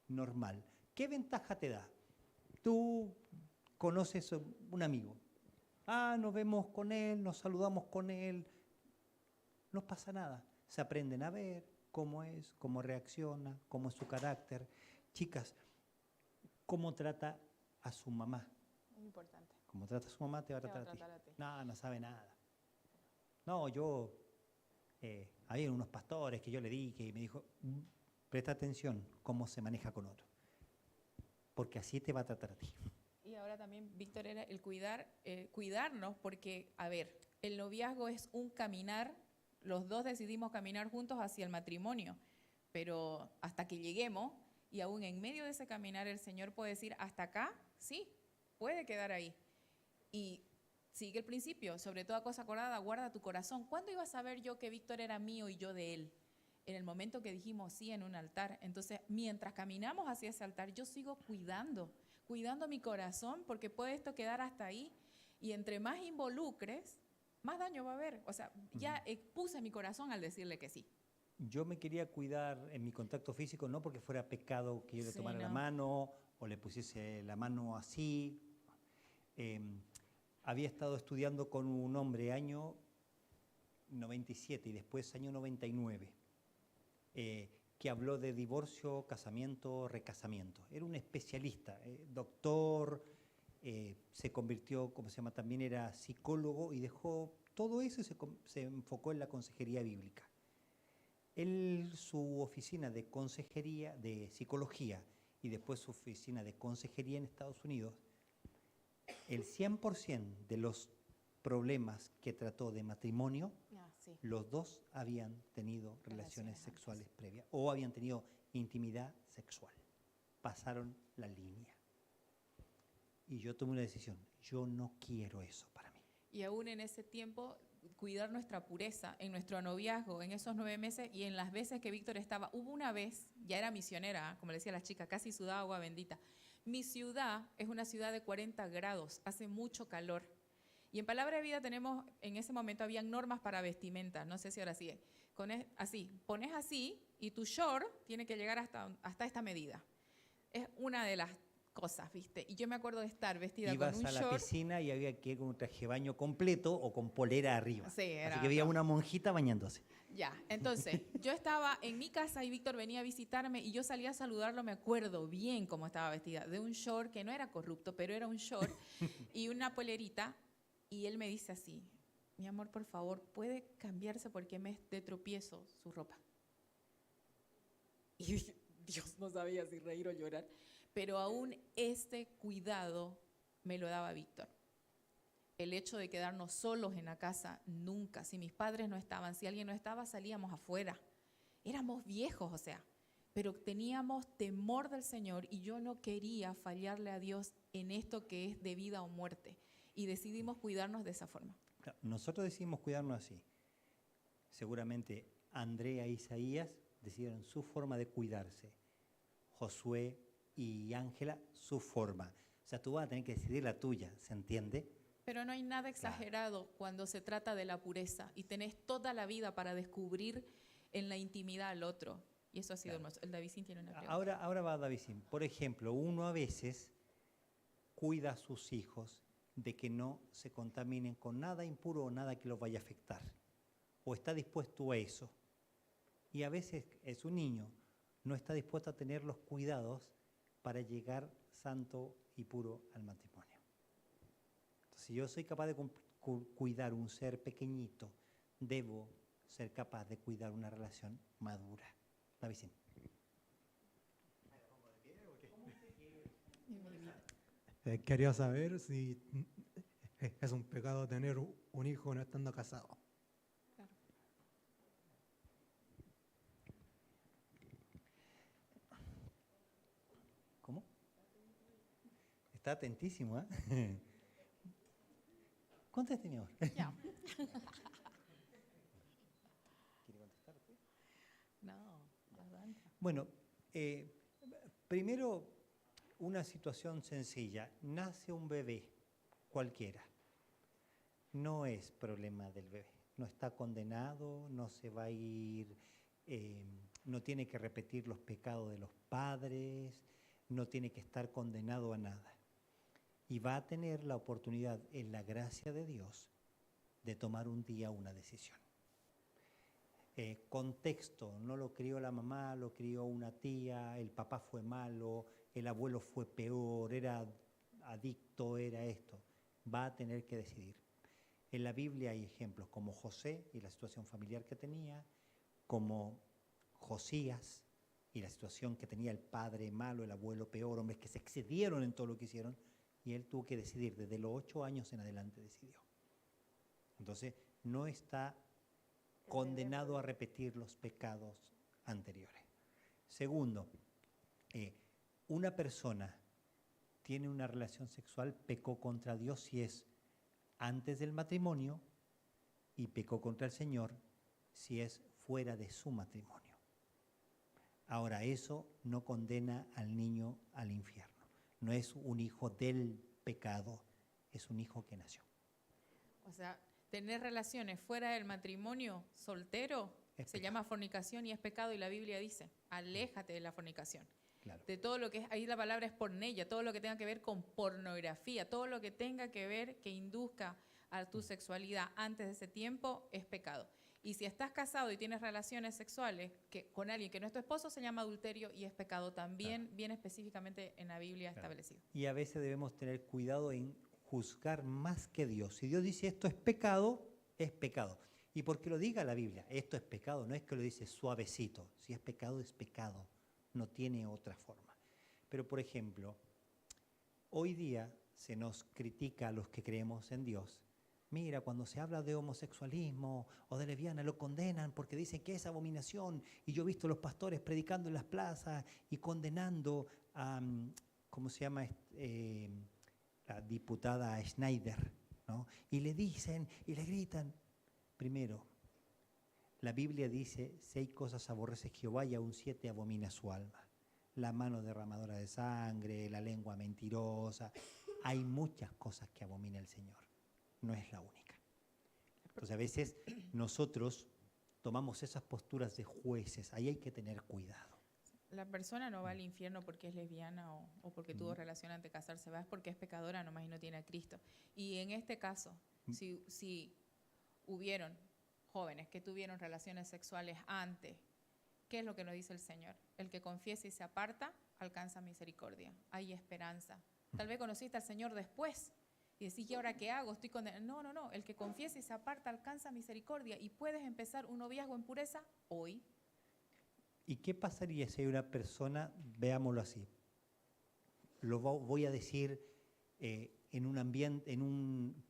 normal. ¿Qué ventaja te da? Tú conoces a un amigo. Nos vemos con él, nos saludamos con él. No pasa nada. Se aprenden a ver cómo es, cómo reacciona, cómo es su carácter. Chicas, ¿cómo trata a su mamá? Muy importante. Como trata a su mamá, te va a Te va a tratar a tratar a ti. ti. No, no sabe nada. No, había unos pastores que yo le dije y me dijo, presta atención cómo se maneja con otro, porque así te va a tratar a ti. Y ahora también, Víctor, era el cuidarnos, porque, a ver, el noviazgo es un caminar, los dos decidimos caminar juntos hacia el matrimonio, pero hasta que lleguemos, y aún en medio de ese caminar, el Señor puede decir, hasta acá, sí, puede quedar ahí. Y sigue el principio, sobre toda cosa acordada, guarda tu corazón. ¿Cuándo iba a saber yo que Víctor era mío y yo de él? En el momento que dijimos sí en un altar. Entonces, mientras caminamos hacia ese altar, yo sigo cuidando mi corazón, porque puede esto quedar hasta ahí. Y entre más involucres, más daño va a haber. O sea, ya expuse mi corazón al decirle que sí. Yo me quería cuidar en mi contacto físico, no porque fuera pecado que yo le Sí, tomara la no. mano o le pusiese la mano así. Había estado estudiando con un hombre año 97 y después año 99, que habló de divorcio, casamiento, recasamiento. Era un especialista, doctor, se convirtió, como se llama, también era psicólogo y dejó todo eso y se enfocó en la consejería bíblica. Su oficina de consejería, de psicología y después su oficina de consejería en Estados Unidos, el 100% de los problemas que trató de matrimonio, Sí. los dos habían tenido relaciones Relaciones sexuales previas o habían tenido intimidad sexual. Pasaron la línea. Y yo tomé una decisión. Yo no quiero eso para mí. Y aún en ese tiempo, cuidar nuestra pureza, en nuestro noviazgo, en esos 9 meses y en las veces que Víctor estaba. Hubo una vez, ya era misionera, como le decía la chica, casi sudaba agua bendita. Mi ciudad es una ciudad de 40 grados, hace mucho calor. Y en Palabra de Vida tenemos, en ese momento habían normas para vestimenta, no sé si ahora sí. Así, pones así y tu short tiene que llegar hasta esta medida. Es una de las cosas, ¿viste? Y yo me acuerdo de estar vestida Ibas con un a la short. piscina y había que ir con un traje de baño completo o con polera arriba. Sí, era Así que había no. una monjita bañándose. Ya, entonces, yo estaba en mi casa y Víctor venía a visitarme y yo salía a saludarlo, me acuerdo bien cómo estaba vestida, de un short que no era corrupto, pero era un short y una polerita, y él me dice así, mi amor, por favor, ¿puede cambiarse porque me es de tropiezo su ropa? Y Dios no sabía si reír o llorar, pero aún este cuidado me lo daba Víctor. El hecho de quedarnos solos en la casa, nunca. Si mis padres no estaban, si alguien no estaba, salíamos afuera. Éramos viejos, o sea, pero teníamos temor del Señor y yo no quería fallarle a Dios en esto que es de vida o muerte. Y decidimos cuidarnos de esa forma. Claro, nosotros decidimos cuidarnos así. Seguramente Andrea e Isaías decidieron su forma de cuidarse. Josué y Ángela, su forma. O sea, tú vas a tener que decidir la tuya, ¿se entiende? Pero no hay nada exagerado cuando se trata de la pureza y tenés toda la vida para descubrir en la intimidad al otro. Y eso ha sido hermoso. El Davidín tiene una pregunta. Ahora va Davidín. Por ejemplo, uno a veces cuida a sus hijos de que no se contaminen con nada impuro o nada que los vaya a afectar. O está dispuesto a eso. Y a veces es un niño, no está dispuesto a tener los cuidados para llegar santo y puro al matrimonio. Si yo soy capaz de cuidar un ser pequeñito debo ser capaz de cuidar una relación madura. La vecina. Quería saber si es un pecado tener un hijo no estando casado. ¿Cómo? Está atentísimo, ¿eh? ¿Cuántos tenía ahora? Ya. ¿Quiere contestar usted? No, adelante. Bueno, primero una situación sencilla. Nace un bebé, cualquiera. No es problema del bebé. No está condenado, no se va a ir, no tiene que repetir los pecados de los padres, no tiene que estar condenado a nada. Y va a tener la oportunidad, en la gracia de Dios, de tomar un día una decisión. Contexto, no lo crió la mamá, lo crió una tía, el papá fue malo, el abuelo fue peor, era adicto, era esto. Va a tener que decidir. En la Biblia hay ejemplos como José y la situación familiar que tenía, como Josías y la situación que tenía el padre malo, el abuelo peor, hombres que se excedieron en todo lo que hicieron, y él tuvo que decidir, desde los 8 años en adelante decidió. Entonces, no está condenado a repetir los pecados anteriores. Segundo, una persona tiene una relación sexual, pecó contra Dios si es antes del matrimonio y pecó contra el Señor si es fuera de su matrimonio. Ahora, eso no condena al niño al infierno. No es un hijo del pecado, es un hijo que nació. O sea, tener relaciones fuera del matrimonio soltero se llama fornicación y es pecado, y la Biblia dice, aléjate de la fornicación. Claro. De todo lo que es, ahí la palabra es porneia, todo lo que tenga que ver con pornografía, todo lo que tenga que ver, que induzca a tu sexualidad antes de ese tiempo, es pecado. Y si estás casado y tienes relaciones sexuales con alguien que no es tu esposo, se llama adulterio y es pecado también, claro, bien específicamente en la Biblia, claro, establecido. Y a veces debemos tener cuidado en juzgar más que Dios. Si Dios dice esto es pecado, es pecado. Y porque lo diga la Biblia, esto es pecado, no es que lo dice suavecito. Si es pecado, no tiene otra forma. Pero, por ejemplo, hoy día se nos critica a los que creemos en Dios. Mira, cuando se habla de homosexualismo o de lesbiana, lo condenan porque dicen que es abominación. Y yo he visto a los pastores predicando en las plazas y condenando a, ¿cómo se llama? La diputada Schneider, ¿no? Y le dicen y le gritan. Primero, la Biblia dice, 6 cosas aborrece Jehová y aún 7 abomina su alma. La mano derramadora de sangre, la lengua mentirosa. Hay muchas cosas que abomina el Señor. No es la única. Entonces a veces nosotros tomamos esas posturas de jueces. Ahí hay que tener cuidado. La persona no va al infierno porque es lesbiana o porque tuvo relación antes de casarse, va es porque es pecadora nomás y no tiene a Cristo. Y en este caso, si hubieron jóvenes que tuvieron relaciones sexuales antes, ¿qué es lo que nos dice el Señor? El que confiesa y se aparta, alcanza misericordia. Hay esperanza. Tal vez conociste al Señor después y decís, ¿y ahora qué hago? Estoy condenado. No. El que confiesa y se aparta, alcanza misericordia. Y puedes empezar un noviazgo en pureza hoy. ¿Y qué pasaría si hay una persona, veámoslo así, lo voy a decir en un ambiente,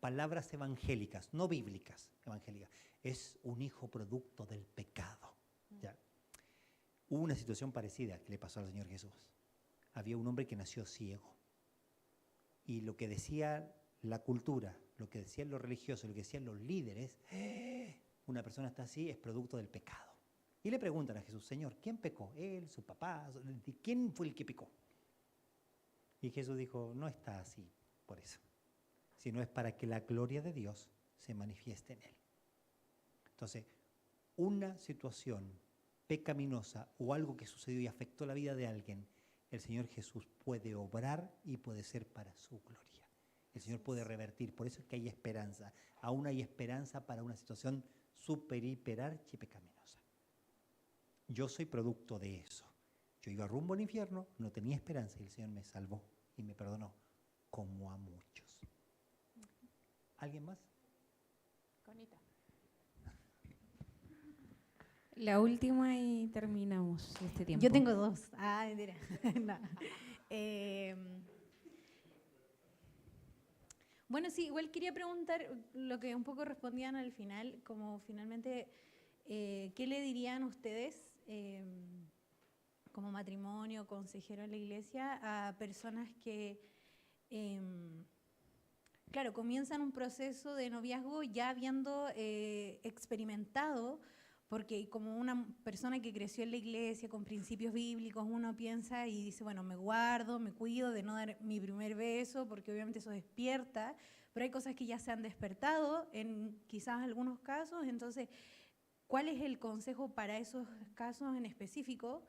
palabras evangélicas, no bíblicas, evangélicas, es un hijo producto del pecado. ¿Ya? Hubo una situación parecida que le pasó al Señor Jesús. Había un hombre que nació ciego. Y lo que decía la cultura, lo que decían los religiosos, lo que decían los líderes, una persona está así, es producto del pecado. Y le preguntan a Jesús, Señor, ¿quién pecó? ¿Él, su papá? ¿Quién fue el que pecó? Y Jesús dijo, no está así por eso, sino es para que la gloria de Dios se manifieste en él. Entonces, una situación pecaminosa o algo que sucedió y afectó la vida de alguien, el Señor Jesús puede obrar y puede ser para su gloria. El Señor puede revertir, por eso es que hay esperanza. Aún hay esperanza para una situación super, hiper, archi pecaminosa. Yo soy producto de eso. Yo iba rumbo al infierno, no tenía esperanza y el Señor me salvó y me perdonó, como a muchos. ¿Alguien más? Conita. La última y terminamos este tiempo. Yo tengo dos. Ah, mentira. No. Bueno, sí, igual quería preguntar lo que un poco respondían al final, como finalmente, ¿qué le dirían ustedes como matrimonio, consejero en la iglesia, a personas que, claro, comienzan un proceso de noviazgo ya habiendo experimentado? Porque como una persona que creció en la iglesia con principios bíblicos, uno piensa y dice, bueno, me guardo, me cuido de no dar mi primer beso, porque obviamente eso despierta, pero hay cosas que ya se han despertado en quizás algunos casos. Entonces, ¿cuál es el consejo para esos casos en específico,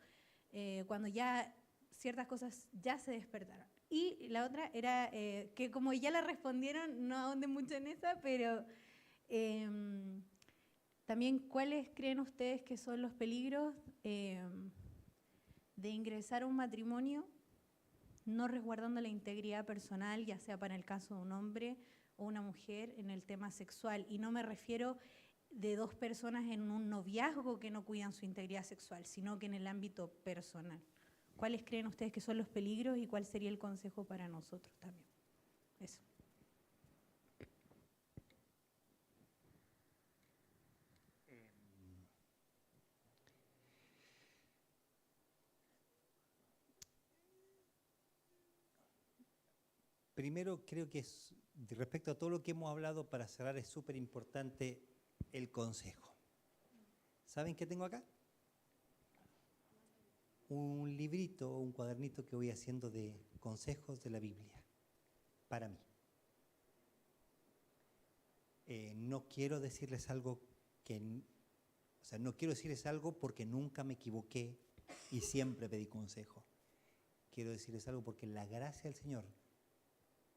cuando ya ciertas cosas ya se despertaron? Y la otra era, que como ya la respondieron, no ahonden mucho en esa, pero... también, ¿cuáles creen ustedes que son los peligros de ingresar a un matrimonio no resguardando la integridad personal, ya sea para el caso de un hombre o una mujer, en el tema sexual? Y no me refiero de dos personas en un noviazgo que no cuidan su integridad sexual, sino que en el ámbito personal. ¿Cuáles creen ustedes que son los peligros y cuál sería el consejo para nosotros también? Eso. Primero, creo que respecto a todo lo que hemos hablado, para cerrar, es súper importante el consejo. ¿Saben qué tengo acá? Un librito, un cuadernito que voy haciendo de consejos de la Biblia, para mí. No quiero decirles algo no quiero decirles algo porque nunca me equivoqué y siempre pedí consejo. Quiero decirles algo porque en la gracia del Señor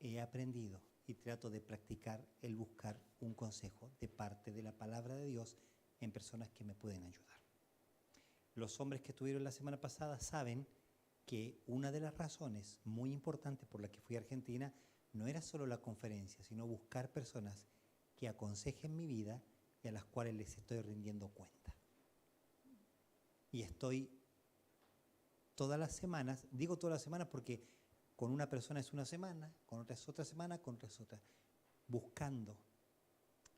he aprendido y trato de practicar el buscar un consejo de parte de la palabra de Dios en personas que me pueden ayudar. Los hombres que estuvieron la semana pasada saben que una de las razones muy importantes por las que fui a Argentina no era solo la conferencia, sino buscar personas que aconsejen mi vida y a las cuales les estoy rindiendo cuenta. Y estoy todas las semanas, digo todas las semanas porque con una persona es una semana, con otra es otra semana, con otra es otra, buscando,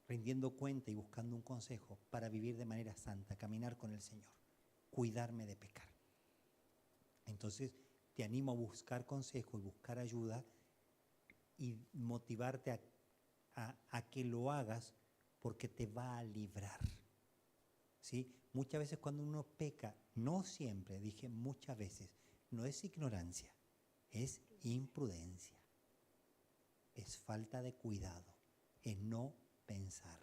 rindiendo cuenta y buscando un consejo para vivir de manera santa, caminar con el Señor, cuidarme de pecar. Entonces, te animo a buscar consejo y buscar ayuda y motivarte a que lo hagas porque te va a librar. ¿Sí? Muchas veces cuando uno peca, no siempre, dije muchas veces, no es ignorancia, es imprudencia, es falta de cuidado, es no pensar,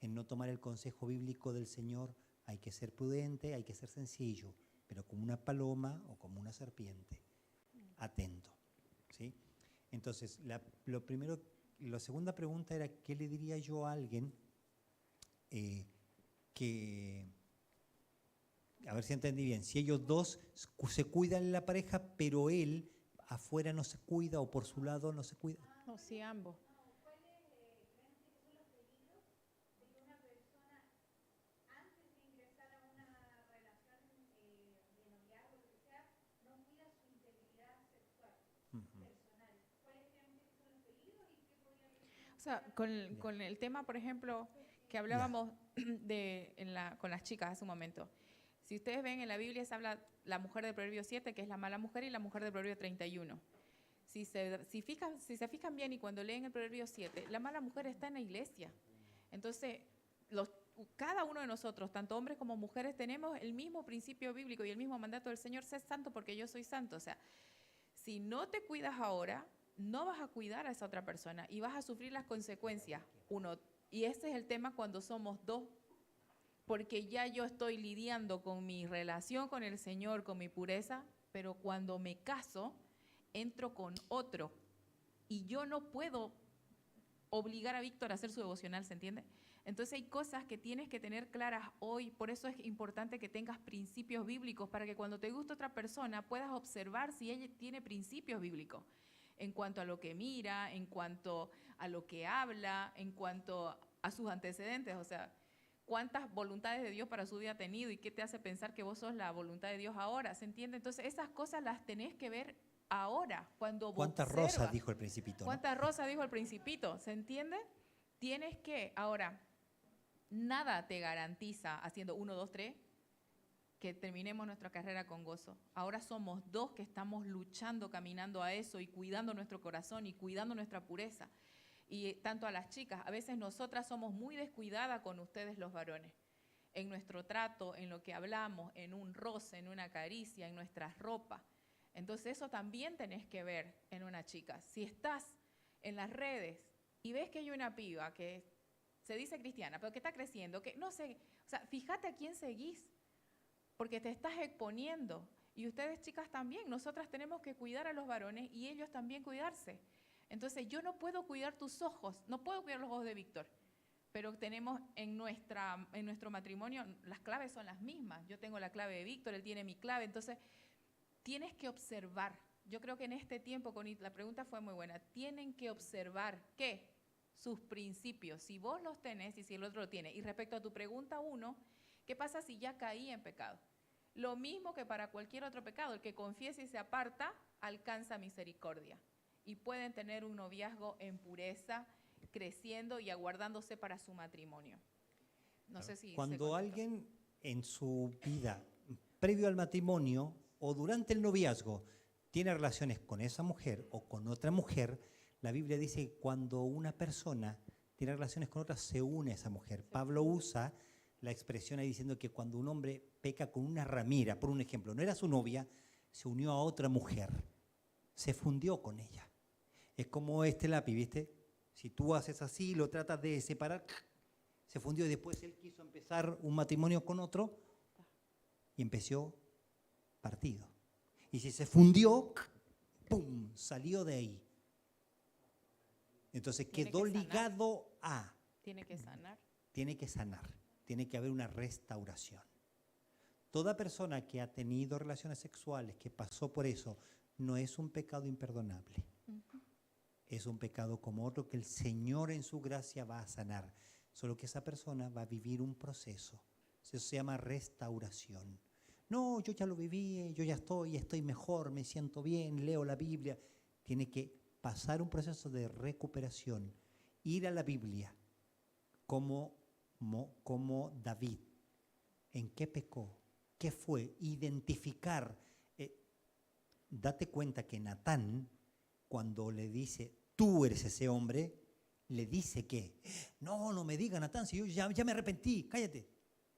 en no tomar el consejo bíblico del Señor. Hay que ser prudente, hay que ser sencillo, pero como una paloma o como una serpiente, atento, ¿sí? Entonces, la segunda pregunta era, ¿qué le diría yo a alguien que, a ver si entendí bien, si ellos dos se cuidan en la pareja, pero él afuera no se cuida o por su lado no se cuida? No, sí, ambos. O sea, con el tema, por ejemplo, que hablábamos con las chicas hace un momento. Si ustedes ven en la Biblia se habla la mujer de Proverbio 7, que es la mala mujer, y la mujer de Proverbio 31. Si se fijan bien y cuando leen el Proverbio 7, la mala mujer está en la iglesia. Entonces, cada uno de nosotros, tanto hombres como mujeres, tenemos el mismo principio bíblico y el mismo mandato del Señor: sé santo porque yo soy santo. O sea, si no te cuidas ahora, no vas a cuidar a esa otra persona y vas a sufrir las consecuencias. Y ese es el tema cuando somos dos, porque ya yo estoy lidiando con mi relación con el Señor, con mi pureza, pero cuando me caso, entro con otro y yo no puedo obligar a Víctor a hacer su devocional, ¿se entiende? Entonces hay cosas que tienes que tener claras hoy, por eso es importante que tengas principios bíblicos, para que cuando te guste otra persona puedas observar si ella tiene principios bíblicos, en cuanto a lo que mira, en cuanto a lo que habla, en cuanto a sus antecedentes. O sea, cuántas voluntades de Dios para su vida ha tenido y qué te hace pensar que vos sos la voluntad de Dios ahora, ¿se entiende? Entonces esas cosas las tenés que ver ahora, cuando vos ¿Cuántas observas. rosas dijo el Principito? ¿no? ¿Cuántas rosas dijo el Principito? ¿Se entiende? Tienes que, ahora, nada te garantiza haciendo 1, 2, 3 que terminemos nuestra carrera con gozo. Ahora somos 2 que estamos luchando, caminando a eso y cuidando nuestro corazón y cuidando nuestra pureza. Y tanto a las chicas, a veces nosotras somos muy descuidadas con ustedes los varones, en nuestro trato, en lo que hablamos, en un roce, en una caricia, en nuestras ropas. Entonces eso también tenés que ver en una chica. Si estás en las redes y ves que hay una piba que se dice cristiana, pero que está creciendo, que no sé, o sea, fíjate a quién seguís, porque te estás exponiendo. Y ustedes chicas también, nosotras tenemos que cuidar a los varones y ellos también cuidarse. Entonces yo no puedo cuidar tus ojos, no puedo cuidar los ojos de Víctor, pero tenemos en nuestro matrimonio, las claves son las mismas. Yo tengo la clave de Víctor, él tiene mi clave, entonces tienes que observar. Yo creo que en este tiempo, Connie, la pregunta fue muy buena, tienen que observar, ¿qué? Sus principios, si vos los tenés y si el otro lo tiene. Y respecto a tu pregunta 1, ¿qué pasa si ya caí en pecado? Lo mismo que para cualquier otro pecado, el que confiesa y se aparta, alcanza misericordia. Y pueden tener un noviazgo en pureza, creciendo y aguardándose para su matrimonio. No sé si Cuando alguien en su vida, previo al matrimonio o durante el noviazgo, tiene relaciones con esa mujer o con otra mujer, la Biblia dice que cuando una persona tiene relaciones con otra, se une a esa mujer. Pablo usa la expresión ahí diciendo que cuando un hombre peca con una ramera, por un ejemplo, no era su novia, se unió a otra mujer, se fundió con ella. Es como este lápiz, ¿viste? Si tú haces así, lo tratas de separar, se fundió y después él quiso empezar un matrimonio con otro y empezó partido. Y si se fundió, ¡pum!, salió de ahí. Entonces quedó ligado a... Tiene que sanar. Tiene que sanar, tiene que haber una restauración. Toda persona que ha tenido relaciones sexuales, que pasó por eso, no es un pecado imperdonable. Es un pecado como otro que el Señor en su gracia va a sanar. Solo que esa persona va a vivir un proceso. Eso se llama restauración. No, yo ya lo viví, yo ya estoy mejor, me siento bien, leo la Biblia. Tiene que pasar un proceso de recuperación. Ir a la Biblia como David. ¿En qué pecó? ¿Qué fue? Identificar. Date cuenta que Natán, cuando le dice, tú eres ese hombre, le dice que, no me diga Natán, si yo ya me arrepentí, cállate,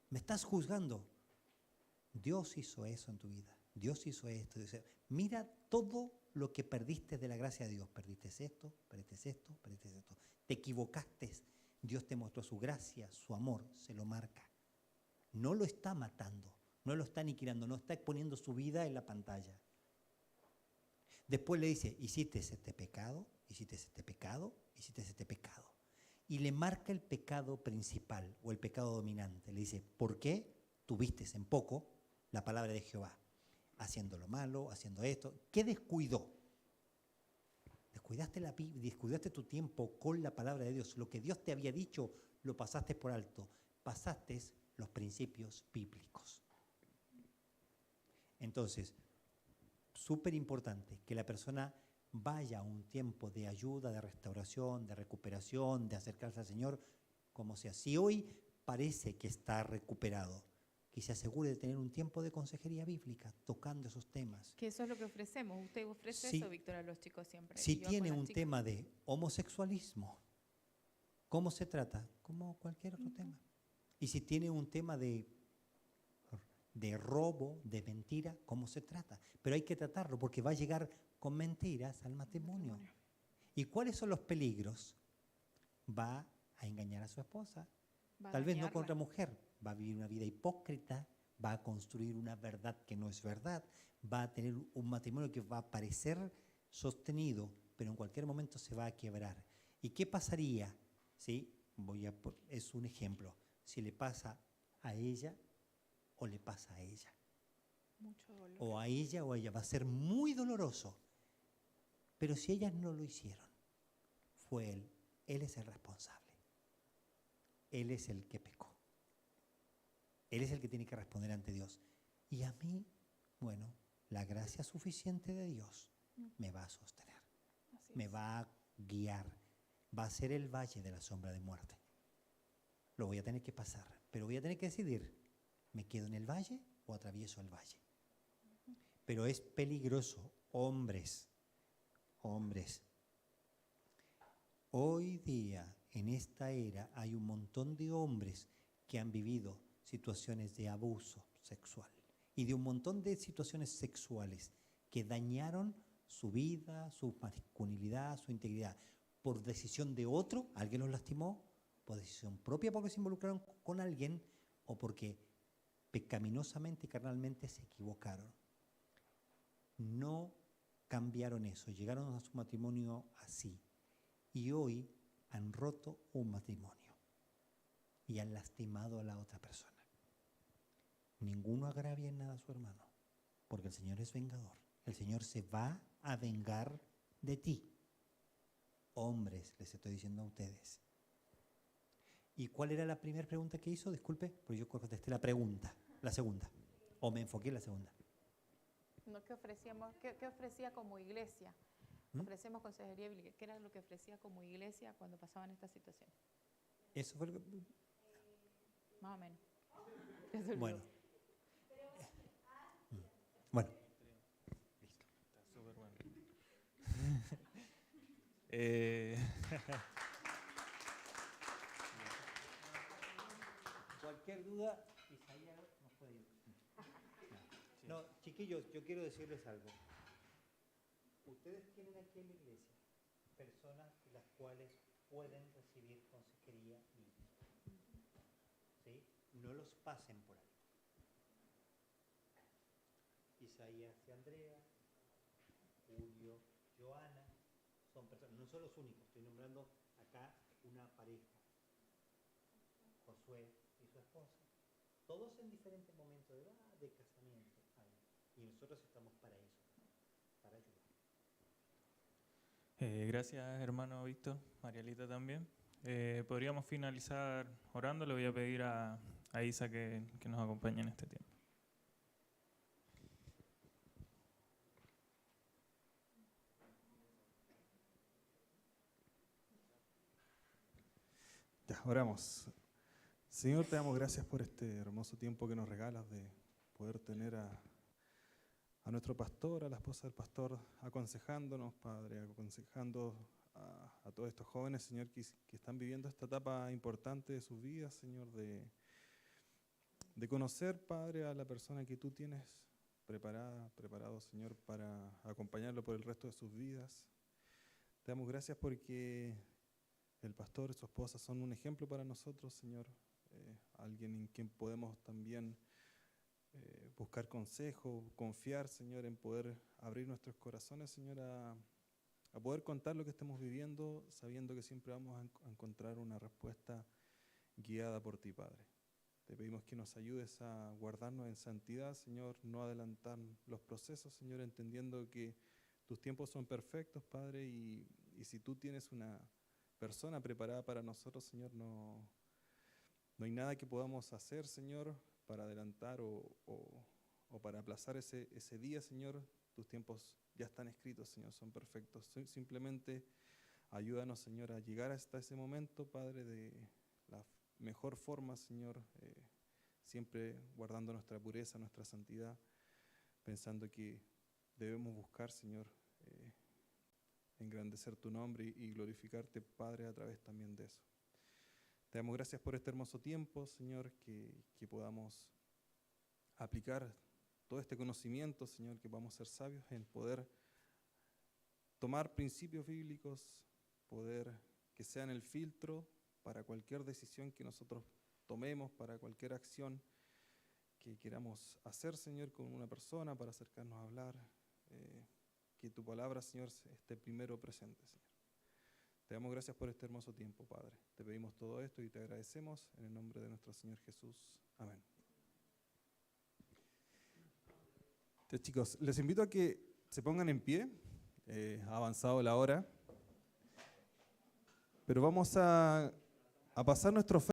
me estás juzgando. Dios hizo eso en tu vida, Dios hizo esto. Mira todo lo que perdiste de la gracia de Dios, perdiste esto, te equivocaste, Dios te mostró su gracia, su amor, se lo marca. No lo está matando, no lo está aniquilando, no está exponiendo su vida en la pantalla. Después le dice, hiciste este pecado, hiciste este pecado, hiciste este pecado. Y le marca el pecado principal o el pecado dominante. Le dice, ¿por qué tuviste en poco la palabra de Jehová? Haciendo lo malo, haciendo esto. ¿Qué descuidó? Descuidaste tu tiempo con la palabra de Dios. Lo que Dios te había dicho lo pasaste por alto. Pasaste los principios bíblicos. Entonces, súper importante que la persona vaya a un tiempo de ayuda, de restauración, de recuperación, de acercarse al Señor, como sea. Si hoy parece que está recuperado, que se asegure de tener un tiempo de consejería bíblica, tocando esos temas. Que eso es lo que ofrecemos. Usted ofrece Sí. eso, Víctor, a los chicos siempre. Si Y yo tiene con las un chicas. tema de homosexualismo, ¿cómo se trata? Como cualquier otro tema. Y si tiene un tema de robo, de mentira, ¿cómo se trata? Pero hay que tratarlo porque va a llegar con mentiras al matrimonio. ¿Y cuáles son los peligros? Va a engañar a su esposa, Va a tal vez no dañarla. con otra mujer, va a vivir una vida hipócrita, va a construir una verdad que no es verdad, va a tener un matrimonio que va a parecer sostenido, pero en cualquier momento se va a quebrar. ¿Y qué pasaría? ¿Sí? Es un ejemplo. Si le pasa a ella o le pasa a ella. Mucho dolor. O a ella, va a ser muy doloroso. Pero si ellas no lo hicieron, fue él. Él es el responsable. Él es el que pecó. Él es el que tiene que responder ante Dios. Y a mí, bueno, la gracia suficiente de Dios me va a sostener, me va a guiar, va a ser el valle de la sombra de muerte. Lo voy a tener que pasar, pero voy a tener que decidir, ¿me quedo en el valle o atravieso el valle? Pero es peligroso, hombres. Hoy día, en esta era, hay un montón de hombres que han vivido situaciones de abuso sexual y de un montón de situaciones sexuales que dañaron su vida, su masculinidad, su integridad, por decisión de otro, alguien los lastimó, por decisión propia porque se involucraron con alguien o porque pecaminosamente y carnalmente se equivocaron. No cambiaron eso, llegaron a su matrimonio así y hoy han roto un matrimonio y han lastimado a la otra persona. Ninguno agravia en nada a su hermano, porque el Señor es vengador. El Señor se va a vengar de ti. Hombres, les estoy diciendo a ustedes. ¿Y cuál era la primera pregunta que hizo? Disculpe, porque yo contesté la segunda, o me enfoqué en la segunda. No, ¿qué ofrecía como iglesia? Ofrecemos consejería bíblica. ¿Qué era lo que ofrecía como iglesia cuando pasaban estas situaciones? Eso fue lo que... Más o menos. Bueno. Bueno. Está súper bueno. Cualquier duda, Isaías nos puede ir. No, chiquillos, yo quiero decirles algo. Ustedes tienen aquí en la iglesia personas las cuales pueden recibir consejería bíblica. ¿Sí? No los pasen por ahí. Isaías y Andrea, Julio, Joana, son personas, no son los únicos, estoy nombrando acá una pareja. Josué y su esposa, todos en diferentes momentos de edad, de casamiento, y nosotros estamos para eso, para ayudar. Gracias, hermano Víctor, Marialita también. Podríamos finalizar orando. Le voy a pedir a Isa que nos acompañe en este tiempo. Ya, oramos. Señor, te damos gracias por este hermoso tiempo que nos regalas de poder tener a nuestro pastor, a la esposa del pastor, aconsejándonos, Padre, aconsejando a todos estos jóvenes, Señor, que están viviendo esta etapa importante de sus vidas, Señor, de conocer, Padre, a la persona que tú tienes preparado, Señor, para acompañarlo por el resto de sus vidas. Te damos gracias porque el pastor y su esposa son un ejemplo para nosotros, Señor, alguien en quien podemos también buscar consejo, confiar, Señor, en poder abrir nuestros corazones, Señor, a poder contar lo que estemos viviendo, sabiendo que siempre vamos a encontrar una respuesta guiada por ti, Padre. Te pedimos que nos ayudes a guardarnos en santidad, Señor, no adelantar los procesos, Señor, entendiendo que tus tiempos son perfectos, Padre, y si tú tienes una persona preparada para nosotros, Señor, no hay nada que podamos hacer, Señor, para adelantar o para aplazar ese día, Señor. Tus tiempos ya están escritos, Señor, son perfectos. Simplemente ayúdanos, Señor, a llegar hasta ese momento, Padre, de la mejor forma, Señor, siempre guardando nuestra pureza, nuestra santidad, pensando que debemos buscar, Señor, engrandecer tu nombre y glorificarte, Padre, a través también de eso. Te damos gracias por este hermoso tiempo, Señor, que podamos aplicar todo este conocimiento, Señor, que podamos ser sabios en poder tomar principios bíblicos, poder que sean el filtro para cualquier decisión que nosotros tomemos, para cualquier acción que queramos hacer, Señor, con una persona, para acercarnos a hablar, que tu palabra, Señor, esté primero presente, Señor. Te damos gracias por este hermoso tiempo, Padre. Te pedimos todo esto y te agradecemos en el nombre de nuestro Señor Jesús. Amén. Entonces, chicos, les invito a que se pongan en pie. Ha avanzado la hora. Pero vamos a pasar nuestra oferta.